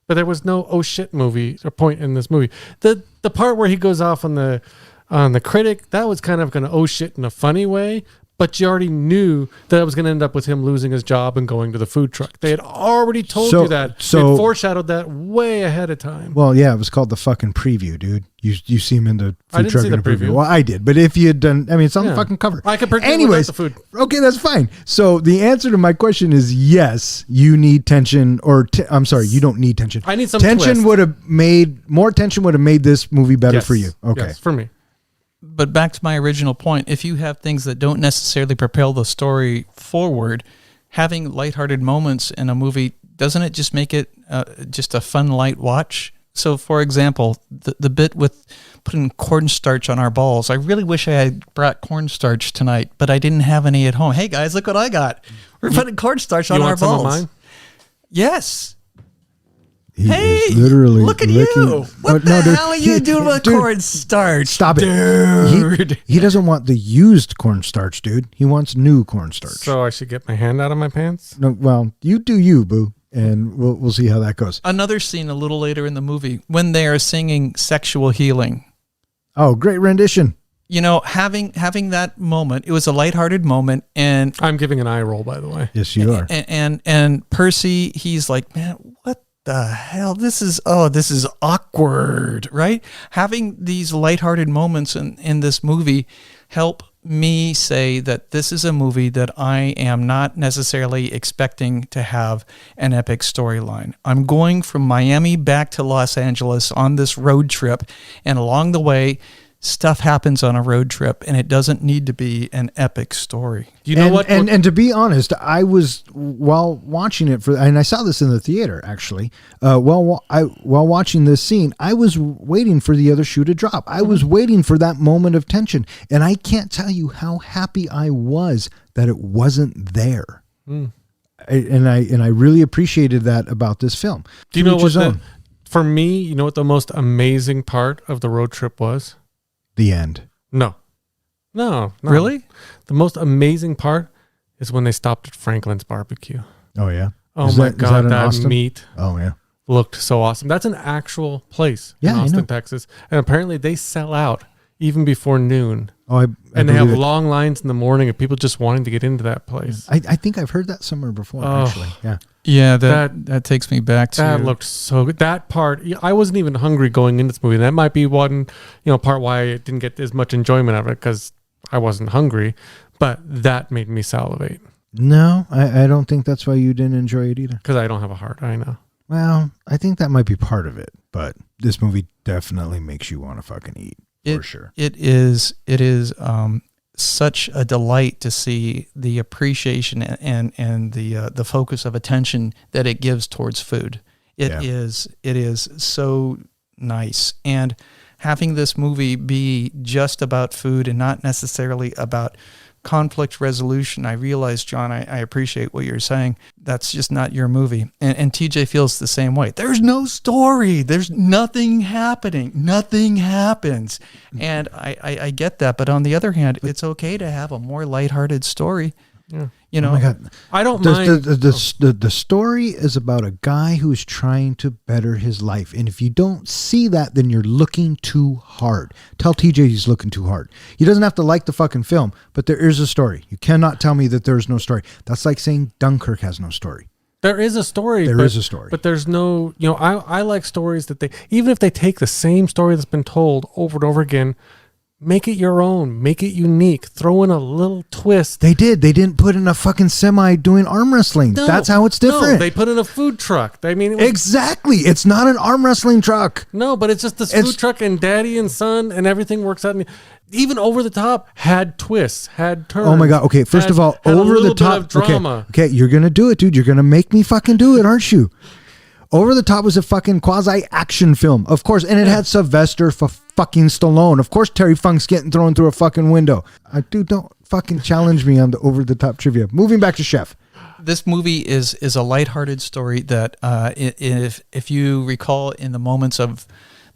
But there was no oh, shit movie or point in this movie. The part where he goes off on the critic, that was kind of going to oh shit in a funny way, but you already knew that it was going to end up with him losing his job and going to the food truck. They had already told you that. So they foreshadowed that way ahead of time. Well, yeah, it was called the fucking preview, dude. You see him in the I food didn't truck see in the the preview. preview. Well, I did, but if you had done, I mean, it's on the fucking cover. I could predict Anyways, the food. Okay, that's fine. So the answer to my question is yes, you need tension, I'm sorry, you don't need tension. I need some tension. twist. More tension would have made this movie better for you. Okay, yes, for me. But back to my original point, if you have things that don't necessarily propel the story forward, having lighthearted moments in a movie, doesn't it just make it just a fun, light watch? So, for example, the bit with putting cornstarch on our balls, I really wish I had brought cornstarch tonight, but I didn't have any at home. Hey, guys, look what I got. We're putting cornstarch on our balls. You want some of mine? Yes. He hey, is literally look at licking. you. What the hell are you doing with cornstarch? Stop it. Dude. He doesn't want the used cornstarch, dude. He wants new cornstarch. So I should get my hand out of my pants? No, well, you do you, boo. And we'll see how that goes. Another scene a little later in the movie when they are singing Sexual Healing. Oh, great rendition. You know, having that moment, it was a lighthearted moment, and I'm giving an eye roll, by the way. Yes, you are. And Percy, he's like, man, what the hell? This is awkward, right? Having these lighthearted moments in this movie help me say that this is a movie that I am not necessarily expecting to have an epic storyline. I'm going from Miami back to Los Angeles on this road trip, and along the way, stuff happens on a road trip, and it doesn't need to be an epic story. You know what? And to be honest, I was while watching it and I saw this in the theater actually. While watching this scene, I was waiting for the other shoe to drop. I was waiting for that moment of tension, and I can't tell you how happy I was that it wasn't there. And I really appreciated that about this film. Do you know what? For me, you know what the most amazing part of the road trip was? The end. No. Really? The most amazing part is when they stopped at Franklin's barbecue. Oh yeah. Oh my God, that meat Oh yeah. looked so awesome. That's an actual place in Austin, Texas. And apparently they sell out even before noon. Oh, and they have long lines in the morning of people just wanting to get into that place. I think I've heard that somewhere before, actually. Yeah. Yeah, that takes me back to... That looked so good. That part, I wasn't even hungry going into this movie. That might be one, part why I didn't get as much enjoyment out of it, because I wasn't hungry. But that made me salivate. No, I don't think that's why you didn't enjoy it either. Because I don't have a heart, I know. Well, I think that might be part of it, but this movie definitely makes you want to fucking eat, for sure. It is such a delight to see the appreciation and the focus of attention that it gives towards food. It is so nice. And having this movie be just about food and not necessarily about conflict resolution, I realize, John, I appreciate what you're saying. That's just not your movie. And TJ feels the same way. There's no story. There's nothing happening. Nothing happens. And I get that. But on the other hand, it's okay to have a more lighthearted story. Yeah. Oh my God. I don't mind. The story is about a guy who's trying to better his life. And if you don't see that, then you're looking too hard. Tell TJ he's looking too hard. He doesn't have to like the fucking film, but there is a story. You cannot tell me that there's no story. That's like saying Dunkirk has no story. There is a story. There is a story. But there's no, I like stories that even if they take the same story that's been told over and over again, make it your own. Make it unique. Throw in a little twist. They did. They didn't put in a fucking semi doing arm wrestling. No, that's how it's different. No, they put in a food truck. I mean, exactly. It's not an arm wrestling truck. No, but it's just this food truck and daddy and son and everything works out. even Over the Top had twists, had turns. Oh my God. Okay. First of all, had a Over the little bit Top. of drama. Okay. You're going to do it, dude. You're going to make me fucking do it, aren't you? Over the Top was a fucking quasi-action film, of course, and it had Sylvester fucking Stallone. Of course, Terry Funk's getting thrown through a fucking window. Dude, don't fucking challenge me on the Over the Top trivia. Moving back to Chef. This movie is a lighthearted story that, if you recall, in the moments of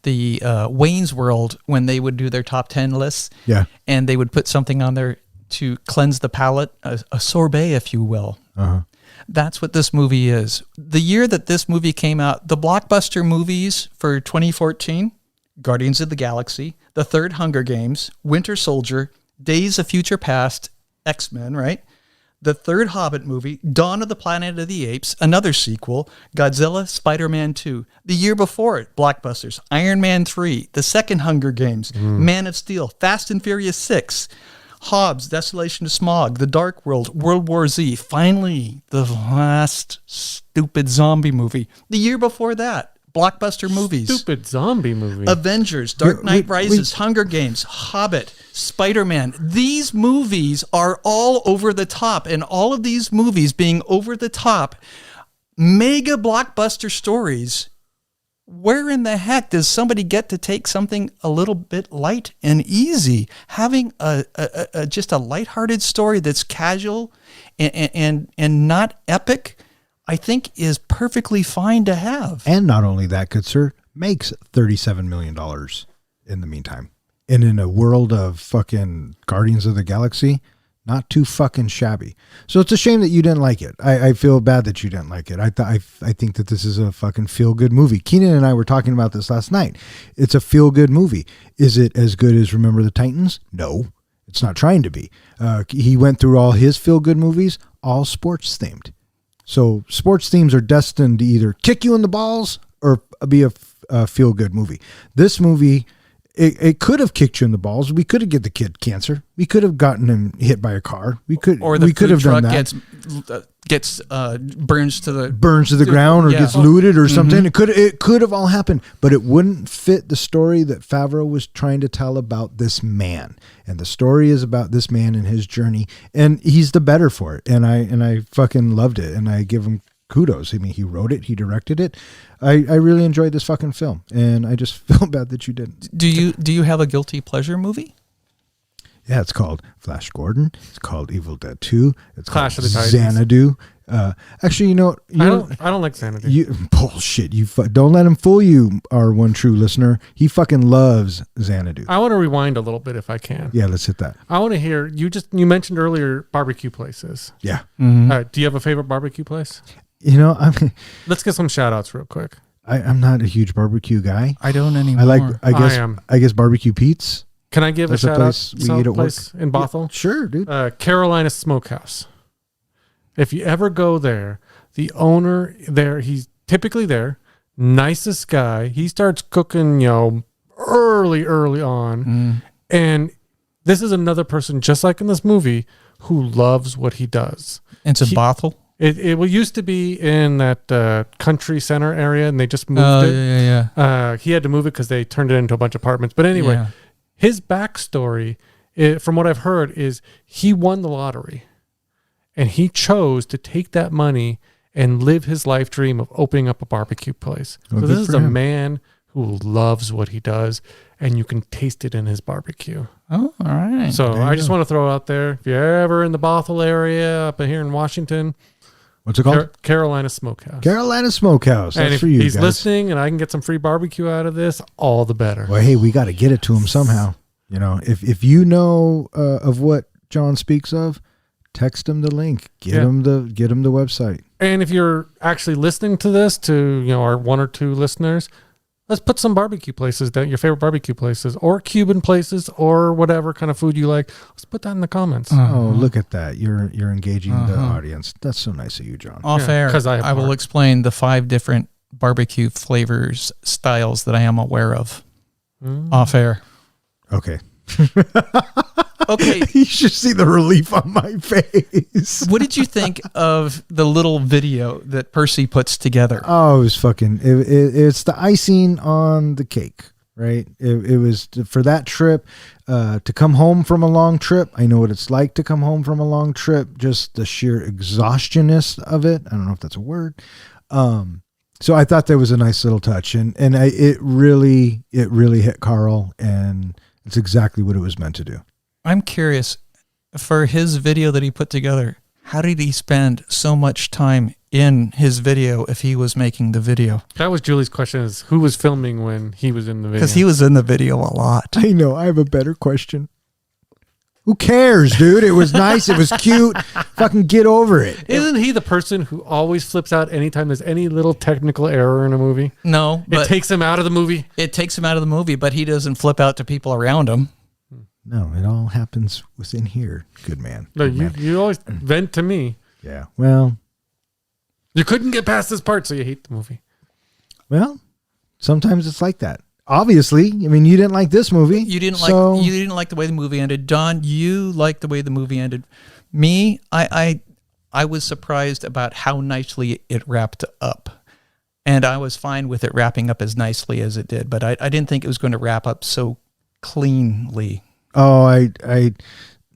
the Wayne's World, when they would do their top 10 lists, Yeah. and they would put something on there to cleanse the palate, a sorbet, if you will. Uh-huh. That's what this movie is. The year that this movie came out, the blockbuster movies for 2014, Guardians of the Galaxy, The Third Hunger Games, Winter Soldier, Days of Future Past, X-Men, right? The third Hobbit movie, Dawn of the Planet of the Apes, another sequel, Godzilla, Spider-Man 2. The year before it, blockbusters, Iron Man 3, The Second Hunger Games, Man of Steel, Fast and Furious 6, Hobbs, Desolation of Smog, The Dark World, World War Z, finally, the last stupid zombie movie. The year before that, blockbuster movies. Stupid zombie movie. Avengers, Dark Knight Rises, Hunger Games, Hobbit, Spider-Man. These movies are all over the top, and all of these movies being over the top, mega blockbuster stories. Where in the heck does somebody get to take something a little bit light and easy? Having just a lighthearted story that's casual and not epic, I think is perfectly fine to have. And not only that, good sir, makes $37 million in the meantime. And in a world of fucking Guardians of the Galaxy, not too fucking shabby. So it's a shame that you didn't like it. I feel bad that you didn't like it. I think that this is a fucking feel-good movie. Keenan and I were talking about this last night. It's a feel-good movie. Is it as good as Remember the Titans? No, it's not trying to be. He went through all his feel-good movies, all sports-themed. So sports themes are destined to either kick you in the balls or be a feel-good movie. This movie, it could have kicked you in the balls. We could have get the kid cancer. We could have gotten him hit by a car. We could have done that. Gets burns to the ground or gets looted or something. Mm-hmm. It could have all happened, but it wouldn't fit the story that Favreau was trying to tell about this man. And the story is about this man and his journey, and he's the better for it. And I fucking loved it, and I give him kudos. I mean, he wrote it, he directed it. I really enjoyed this fucking film, and I just feel bad that you didn't. Do you have a guilty pleasure movie? Yeah, it's called Flash Gordon. It's called Evil Dead 2. It's Clash called of the Titans. Xanadu. Actually, I don't like Xanadu. Bullshit. Don't let him fool you, our one true listener. He fucking loves Xanadu. I want to rewind a little bit if I can. Yeah, let's hit that. I want to hear you mentioned earlier barbecue places. Yeah. Do you have a favorite barbecue place? Let's get some shout outs real quick. I'm not a huge barbecue guy. I don't anymore. I guess Barbecue Pete's. Can I give That's a shout out? place we eat at Place in Bothell? Yeah, sure, dude. Carolina Smokehouse. If you ever go there, the owner there, he's typically there, nicest guy. He starts cooking, early on. And this is another person, just like in this movie, who loves what he does. It's a Bothell? It used to be in that country center area, and they just moved it. Yeah. He had to move it because they turned it into a bunch of apartments. But anyway, his backstory, from what I've heard, is he won the lottery. And he chose to take that money and live his life dream of opening up a barbecue place. Well, so this is a him. man who loves what he does, and you can taste it in his barbecue. Oh, all right. So I just want to throw out there, if you're ever in the Bothell area up here in Washington, what's it called? Carolina Smokehouse. Carolina Smokehouse. That's and if for you he's guys. listening and I can get some free barbecue out of this, all the better. Well, hey, we got to get it to him somehow. If you know of what John speaks of, text him the link. Get him the website. And if you're actually listening to this, to our one or two listeners, let's put some barbecue places down, your favorite barbecue places, or Cuban places, or whatever kind of food you like. Let's put that in the comments. Oh, look at that! You're engaging the audience. That's so nice of you, John. Off air, because I will explain the 5 different barbecue flavors styles that I am aware of. Off air. Okay. Okay. You should see the relief on my face. What did you think of the little video that Percy puts together? Oh, it was fucking. It's the icing on the cake. right? It was for that trip, to come home from a long trip. I know what it's like to come home from a long trip, just the sheer exhaustionness of it. I don't know if that's a word. So I thought that was a nice little touch, and it really hit Carl, and it's exactly what it was meant to do. I'm curious, for his video that he put together, how did he spend so much time in his video if he was making the video? That was Julie's question, is who was filming when he was in the video? Because he was in the video a lot. I know. I have a better question. Who cares, dude? It was nice. It was cute. Fucking get over it. Isn't he the person who always flips out anytime there's any little technical error in a movie? No, but It takes him out of the movie? it takes him out of the movie, but he doesn't flip out to people around him. No, it all happens within here. Good man. No, Good man. you always vent to me. Yeah. Well, You couldn't get past this part, so you hate the movie. sometimes it's like that. Obviously, I mean, you didn't like this movie. You didn't so- like the way the movie ended. Don, you liked the way the movie ended. Me, I was surprised about how nicely it wrapped up. And I was fine with it wrapping up as nicely as it did, but I didn't think it was going to wrap up so cleanly. Oh, I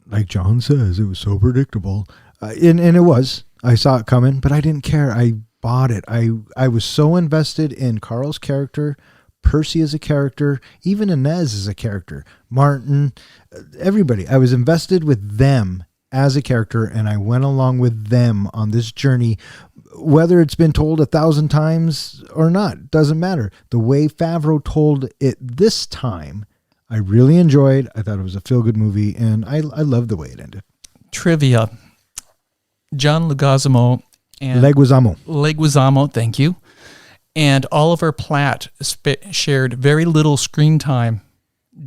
like John says, it was so predictable, and it was. I saw it coming, but I didn't care. I bought it. I was so invested in Carl's character, Percy as a character, even Inez as a character, Martin, everybody. I was invested with them as a character, and I went along with them on this journey. Whether it's been told 1,000 times or not, doesn't matter. The way Favreau told it this time, I really enjoyed. I thought it was a feel-good movie, and I loved the way it ended. Trivia. John Leguizamo and Leguizamo. Thank you. And Oliver Platt shared very little screen time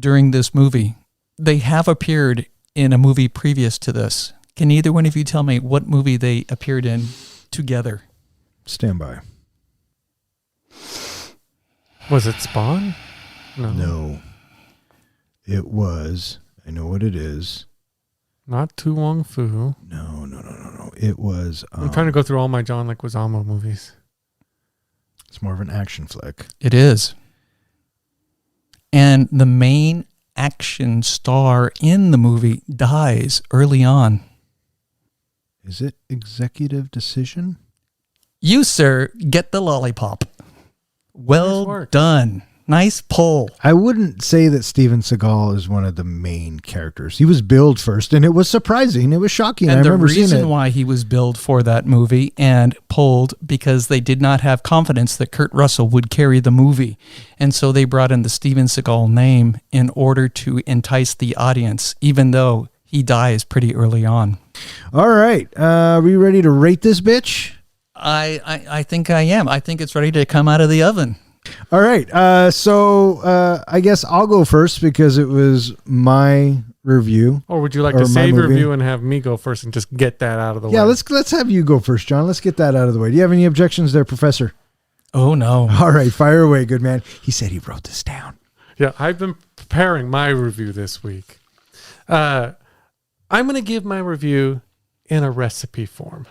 during this movie. They have appeared in a movie previous to this. Can either one of you tell me what movie they appeared in together? Stand by. Was it Spawn? No. It was. I know what it is. Not Tu Wong Fu. No. It was. I'm trying to go through all my John Leguizamo movies. It's more of an action flick. It is. And the main action star in the movie dies early on. Is it Executive Decision? You, sir, get the lollipop. Nice Well work. done. Nice pull. I wouldn't say that Steven Seagal is one of the main characters. He was billed first, and it was surprising. It was shocking. I And the remember seeing reason it. why he was billed for that movie and pulled because they did not have confidence that Kurt Russell would carry the movie. And so they brought in the Steven Seagal name in order to entice the audience, even though he dies pretty early on. All right. Are we ready to rate this bitch? I think I am. I think it's ready to come out of the oven. All right. So I guess I'll go first because it was my review. Or would you like Or to my save your movie. review and have me go first and just get that out of the way? Yeah, let's have you go first, John. Let's get that out of the way. Do you have any objections there, Professor? Oh, no. All right, fire away, good man. He said he wrote this down. Yeah, I've been preparing my review this week. I'm going to give my review in a recipe form.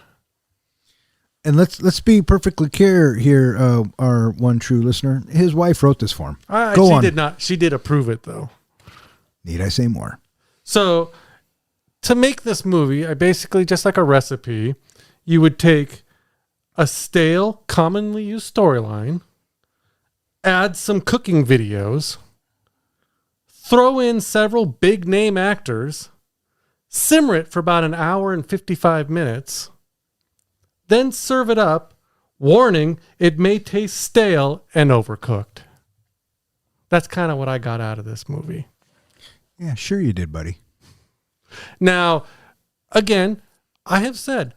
And let's be perfectly clear here, our one true listener. His wife wrote this for him. Go she on. did not. She did approve it, though. Need I say more? So to make this movie, I basically, just like a recipe, you would take a stale, commonly used storyline, add some cooking videos, throw in several big name actors, simmer it for about an hour and 55 minutes, then serve it up. Warning, it may taste stale and overcooked. That's kind of what I got out of this movie. Yeah, sure you did, buddy. Now, again, I have said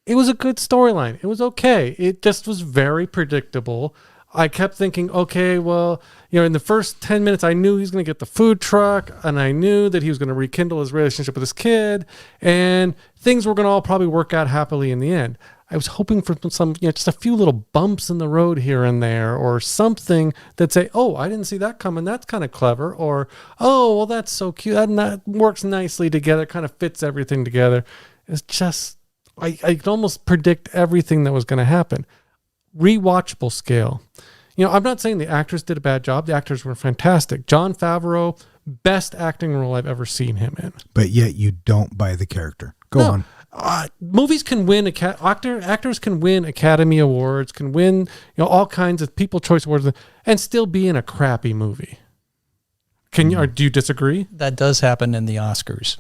it was a good storyline. It was okay. It just was very predictable. I kept thinking, okay, well, in the first 10 minutes, I knew he was going to get the food truck, and I knew that he was going to rekindle his relationship with his kid, and things were going to all probably work out happily in the end. I was hoping for some, just a few little bumps in the road here and there, or something that say, oh, I didn't see that coming. That's kind of clever. Or, oh, well, that's so cute. That works nicely together, kind of fits everything together. It's just, I could almost predict everything that was going to happen. Rewatchable scale. I'm not saying the actors did a bad job. The actors were fantastic. Jon Favreau, best acting role I've ever seen him in. But yet you don't buy the character. Go on. Movies can win, actors can win Academy Awards, can win, all kinds of People Choice Awards, and still be in a crappy movie. Can you, or do you disagree? That does happen in the Oscars.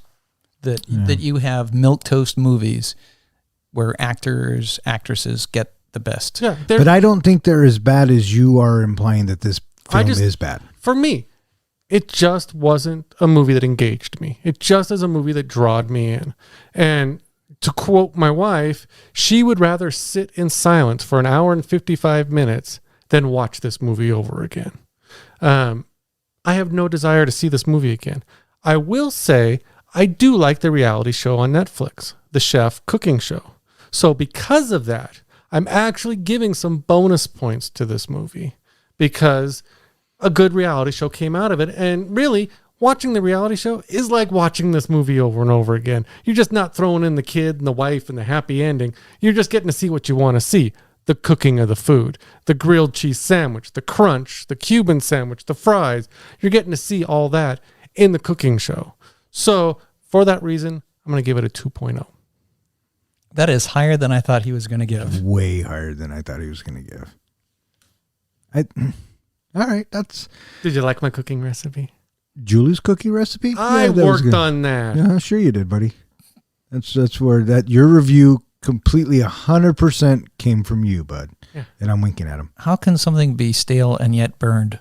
That you have milquetoast movies where actors, actresses get the best. Yeah, but I don't think they're as bad as you are implying that this film is bad. For me, it just wasn't a movie that engaged me. It just is a movie that drawed me in. And to quote my wife, she would rather sit in silence for an hour and 55 minutes than watch this movie over again. I have no desire to see this movie again. I will say I do like the reality show on Netflix, the chef cooking show. So because of that, I'm actually giving some bonus points to this movie because a good reality show came out of it. And really, watching the reality show is like watching this movie over and over again. You're just not throwing in the kid and the wife and the happy ending. You're just getting to see what you want to see. The cooking of the food, the grilled cheese sandwich, the crunch, the Cuban sandwich, the fries. You're getting to see all that in the cooking show. So for that reason, I'm going to give it a 2.0. That is higher than I thought he was going to give. Way higher than I thought he was going to give. All right, that's... Did you like my cooking recipe? Julie's cookie recipe? I worked on that. Yeah, sure you did, buddy. That's where your review completely 100% came from you, bud. Yeah. And I'm winking at him. How can something be stale and yet burned?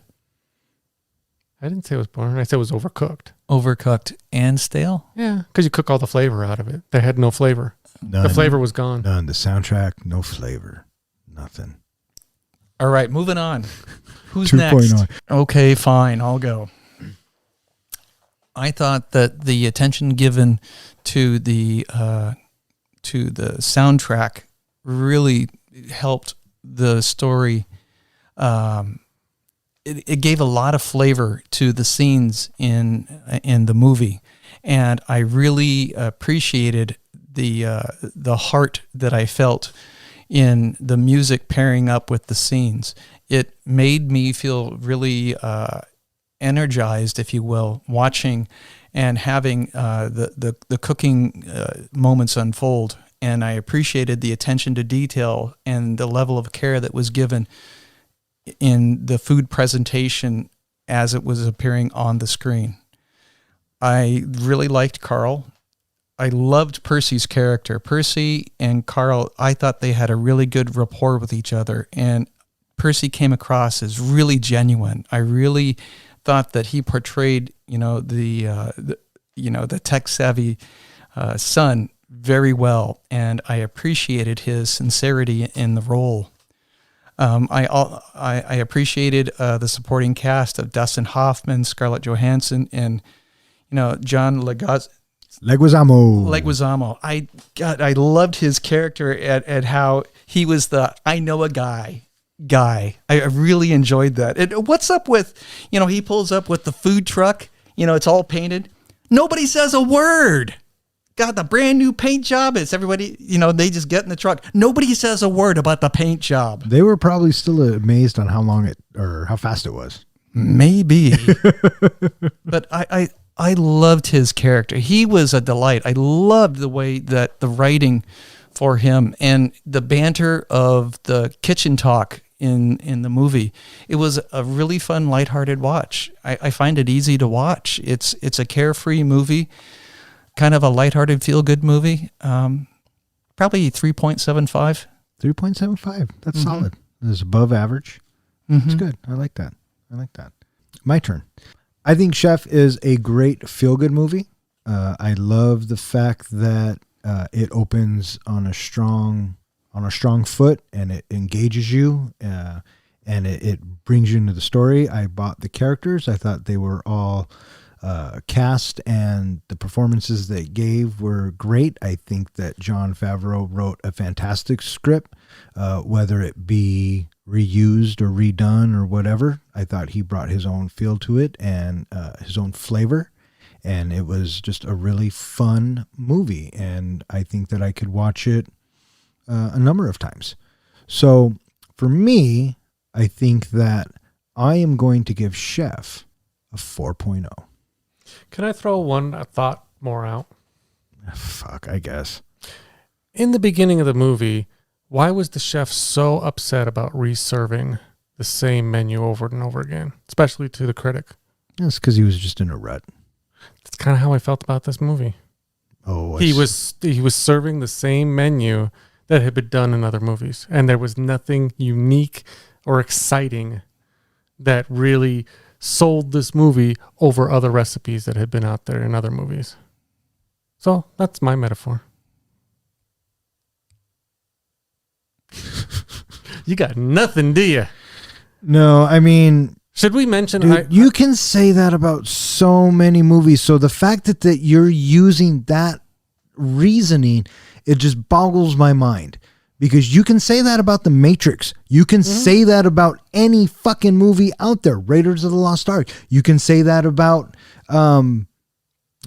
I didn't say it was burned. I said it was overcooked. Overcooked and stale? Yeah, because you cook all the flavor out of it. They had no flavor. None. The flavor was gone. None. The soundtrack, no flavor. Nothing. All right, moving on. Who's 2.0. next? Okay, fine. I'll go. I thought that the attention given to the soundtrack really helped the story. It gave a lot of flavor to the scenes in the movie, and I really appreciated the heart that I felt in the music pairing up with the scenes. It made me feel really energized, if you will, watching and having the cooking moments unfold. And I appreciated the attention to detail and the level of care that was given in the food presentation as it was appearing on the screen. I really liked Carl. I loved Percy's character. Percy and Carl, I thought they had a really good rapport with each other, and Percy came across as really genuine. I really thought that he portrayed, the tech savvy son very well, and I appreciated his sincerity in the role. I appreciated the supporting cast of Dustin Hoffman, Scarlett Johansson, and John Leguizamo. I loved his character at how he was the I know a guy. I really enjoyed that. And what's up with, he pulls up with the food truck, it's all painted. Nobody says a word. Got the brand new paint job. It's everybody, they just get in the truck. Nobody says a word about the paint job. They were probably still amazed on how fast it was. Maybe. But I loved his character. He was a delight. I loved the way that the writing for him and the banter of the kitchen talk in the movie. It was a really fun, lighthearted watch. I find it easy to watch. It's a carefree movie, kind of a lighthearted, feel-good movie. Probably 3.75. 3.75. That's solid. It's above average. It's good. I like that. My turn. I think Chef is a great feel-good movie. I love the fact that it opens on a strong foot, and it engages you, and it brings you into the story. I bought the characters. I thought they were all cast, and the performances they gave were great. I think that Jon Favreau wrote a fantastic script, whether it be reused or redone or whatever. I thought he brought his own feel to it and his own flavor, and it was just a really fun movie, and I think that I could watch it a number of times. So for me, I think that I am going to give Chef a 4.0. Can I throw one thought more out? Fuck, I guess. In the beginning of the movie, why was the chef so upset about reserving the same menu over and over again, especially to the critic? That's because he was just in a rut. That's kind of how I felt about this movie. Oh, He was serving the same menu that had been done in other movies, and there was nothing unique or exciting that really sold this movie over other recipes that had been out there in other movies. So that's my metaphor. You got nothing, do you? No, I mean, Should we mention? dude, you can say that about so many movies. So the fact that you're using that reasoning, it just boggles my mind. Because you can say that about The Matrix. You can say that about any fucking movie out there. Raiders of the Lost Ark. You can say that about, and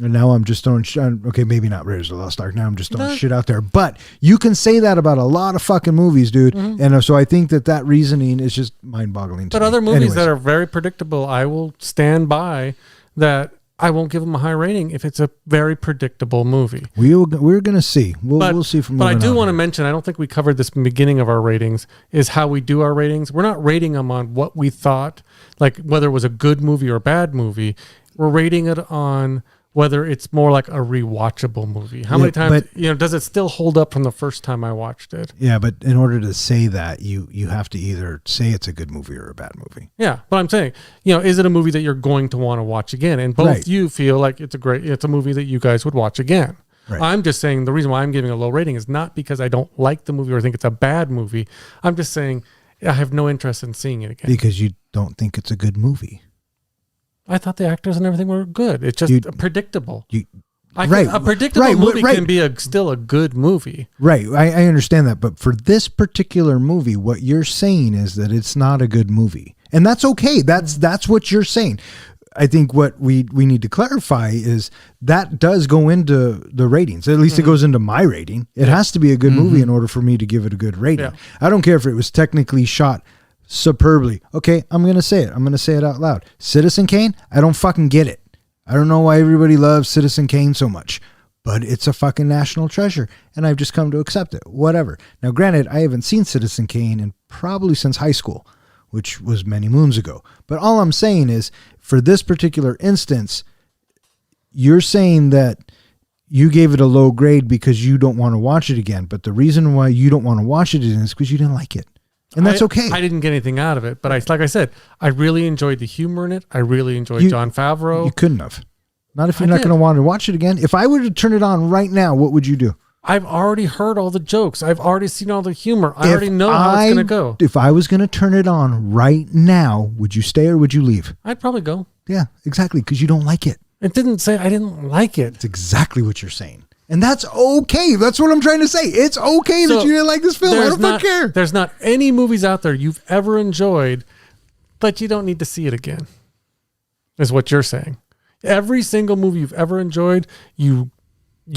now I'm just throwing okay, maybe not Raiders of the Lost Ark. Now I'm just throwing shit out there. But you can say that about a lot of fucking movies, dude. And so I think that reasoning is just mind-boggling to me. But other movies Anyways. that are very predictable, I will stand by that. I won't give them a high rating if it's a very predictable movie. We're going to see. We'll see from But I do want to to mention, I don't think we covered this in the beginning of our ratings, is how we do our ratings. We're not rating them on what we thought, like whether it was a good movie or a bad movie. We're rating it on whether it's more like a rewatchable movie. How many times, does it still hold up from the first time I watched it? Yeah, but in order to say that, you have to either say it's a good movie or a bad movie. Yeah, but I'm saying, is it a movie that you're going to want to watch again? And both you feel like it's a movie that you guys would watch again. Right. I'm just saying the reason why I'm giving a low rating is not because I don't like the movie or think it's a bad movie. I'm just saying I have no interest in seeing it again. Because you don't think it's a good movie. I thought the actors and everything were good. It's just predictable. A predictable movie can be still a good movie. Right. I understand that. But for this particular movie, what you're saying is that it's not a good movie. And that's okay. That's what you're saying. I think what we need to clarify is that does go into the ratings. At least it goes into my rating. It has to be a good movie in order for me to give it a good rating. Yeah. I don't care if it was technically shot superbly. Okay, I'm going to say it. I'm going to say it out loud. Citizen Kane, I don't fucking get it. I don't know why everybody loves Citizen Kane so much, but it's a fucking national treasure, and I've just come to accept it. Whatever. Now, granted, I haven't seen Citizen Kane in probably since high school, which was many moons ago. But all I'm saying is, for this particular instance, you're saying that you gave it a low grade because you don't want to watch it again. But the reason why you don't want to watch it is because you didn't like it. And that's okay. I didn't get anything out of it, but like I said, I really enjoyed the humor in it. I really enjoyed Jon Favreau. You couldn't have. Not if you're not going to want to watch it again. If I were to turn it on right now, what would you do? I've already heard all the jokes. I've already seen all the humor. I already know how it's going to go. If I was going to turn it on right now, would you stay or would you leave? I'd probably go. Yeah, exactly, because you don't like it. It didn't say I didn't like it. It's exactly what you're saying. And that's okay. That's what I'm trying to say. It's okay that you didn't like this film. I don't care. There's not any movies out there you've ever enjoyed, but you don't need to see it again, is what you're saying. Every single movie you've ever enjoyed, you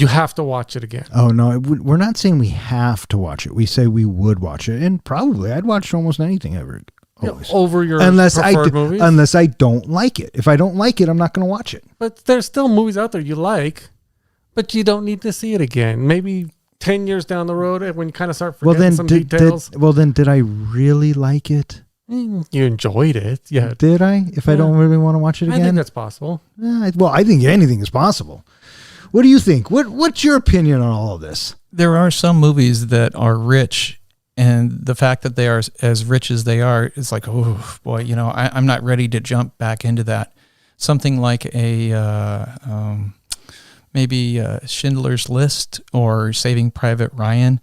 have to watch it again. Oh, no. We're not saying we have to watch it. We say we would watch it. And probably I'd watch almost anything ever. Always. Over your preferred movies? Unless I don't like it. If I don't like it, I'm not going to watch it. But there's still movies out there you like, but you don't need to see it again. Maybe 10 years down the road when you kind of start forgetting some details. Did I really like it? You enjoyed it. Yeah. Did I? If I don't really want to watch it again? I think that's possible. I think anything is possible. What do you think? What's your opinion on all of this? There are some movies that are rich, and the fact that they are as rich as they are, it's like, oh boy, I'm not ready to jump back into that. Something like maybe Schindler's List or Saving Private Ryan,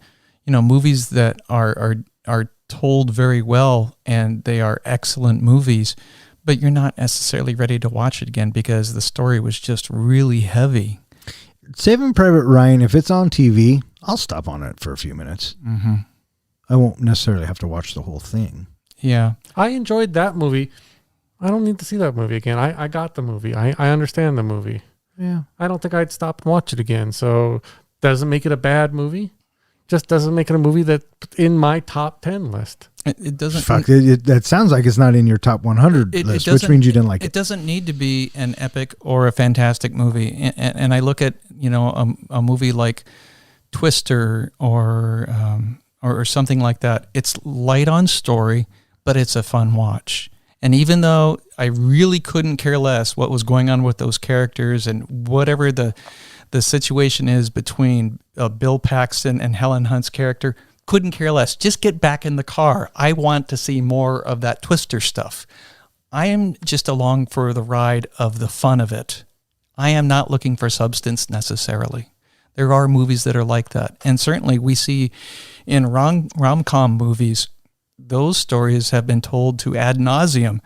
movies that are told very well and they are excellent movies, but you're not necessarily ready to watch it again because the story was just really heavy. Saving Private Ryan, if it's on TV, I'll stop on it for a few minutes. Mm-hmm. I won't necessarily have to watch the whole thing. Yeah. I enjoyed that movie. I don't need to see that movie again. I got the movie. I understand the movie. Yeah. I don't think I'd stop and watch it again. So doesn't make it a bad movie. just doesn't make it a movie that's in my top 10 list. It doesn't. Fuck, that sounds like it's not in your top 100 list, which means you didn't like it. It doesn't need to be an epic or a fantastic movie. And I look at, a movie like Twister or something like that. It's light on story, but it's a fun watch. And even though I really couldn't care less what was going on with those characters and whatever the situation is between Bill Paxton and Helen Hunt's character, couldn't care less. Just get back in the car. I want to see more of that Twister stuff. I am just along for the ride of the fun of it. I am not looking for substance necessarily. There are movies that are like that. And certainly we see in rom-com movies, those stories have been told to ad nauseum.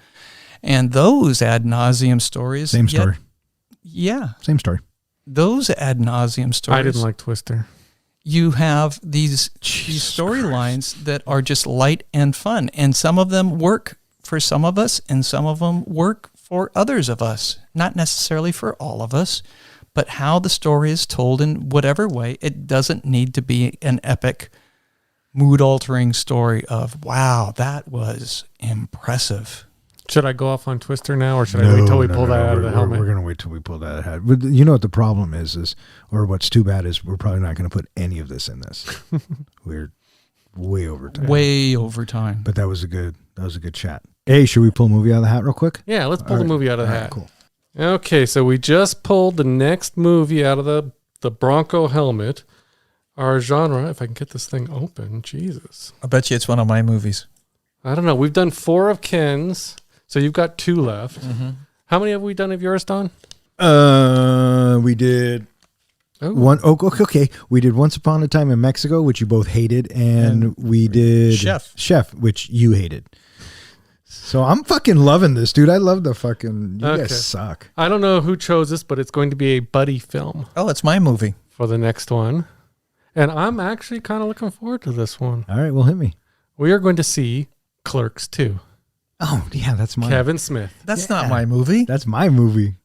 And those ad nauseum stories... Same story. Yeah. Same story. Those ad nauseum stories... I didn't like Twister. You have these storylines that are just light and fun. And some of them work for some of us, and some of them work for others of us. Not necessarily for all of us, but how the story is told in whatever way. It doesn't need to be an epic, mood-altering story of, wow, that was impressive. Should I go off on Twister now, or should I wait till we pull that out of the helmet? We're going to wait till we pull that out. But you know what the problem is, or what's too bad is we're probably not going to put any of this in this. We're way over time. Way over time. But that was a good chat. Hey, should we pull a movie out of the hat real quick? Yeah, let's pull the movie out of the hat. Cool. Okay, so we just pulled the next movie out of the Bronco helmet. Our genre, if I can get this thing open, Jesus. I bet you it's one of my movies. I don't know. We've done 4 of Ken's, so you've got 2 left. Mm-hmm. How many have we done of yours, Don? We did one. Oh, okay. We did Once Upon a Time in Mexico, which you both hated, and we did Chef, which you hated. So I'm fucking loving this, dude. I love the fucking... You guys suck. I don't know who chose this, but it's going to be a buddy film. Oh, it's my movie. For the next one. And I'm actually kind of looking forward to this one. All right, well, hit me. We are going to see Clerks 2. Oh, yeah, that's mine. Kevin Smith. That's not my movie. That's my movie.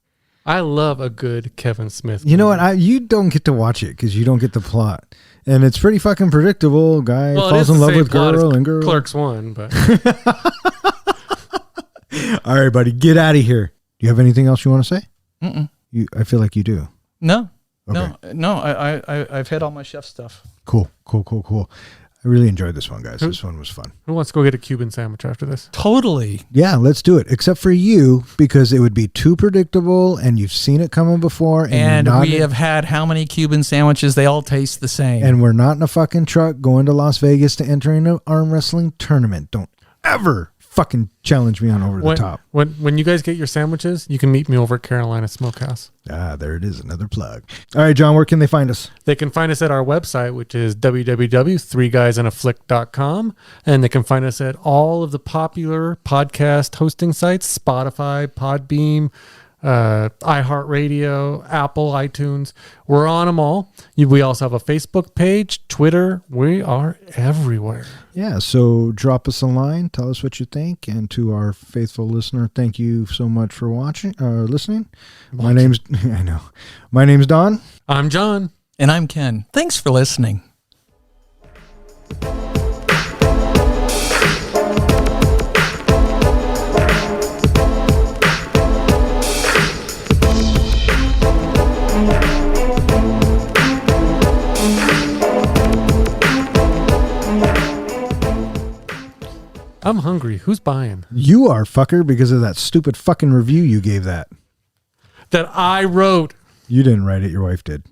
I love a good Kevin Smith movie. You know what? You don't get to watch it because you don't get the plot. And it's pretty fucking predictable. Guy falls in love with girl and girl. Clerks 1, but... All right, buddy, get out of here. Do you have anything else you want to say? Mm-mm. I feel like you do. No. Okay. No. I've hit all my chef stuff. Cool. I really enjoyed this one, guys. This one was fun. Who wants to go get a Cuban sandwich after this? Totally. Yeah, let's do it. Except for you, because it would be too predictable, and you've seen it coming before. And we have had how many Cuban sandwiches? They all taste the same. And we're not in a fucking truck going to Las Vegas to enter in an arm wrestling tournament. Don't ever fucking challenge me on over the top. When you guys get your sandwiches, you can meet me over at Carolina Smokehouse. There it is, another plug. All right, John, where can they find us? They can find us at our website, which is www.3guysinaflick.com, and they can find us at all of the popular podcast hosting sites: Spotify, Podbeam, iHeartRadio, Apple, iTunes. We're on them all. We also have a Facebook page, Twitter. We are everywhere. Yeah, so drop us a line, tell us what you think, and to our faithful listener, thank you so much for listening. My name's Don. I'm John. And I'm Ken. Thanks for listening. I'm hungry. Who's buying? You are, fucker, because of that stupid fucking review you gave that. That I wrote. You didn't write it. Your wife did.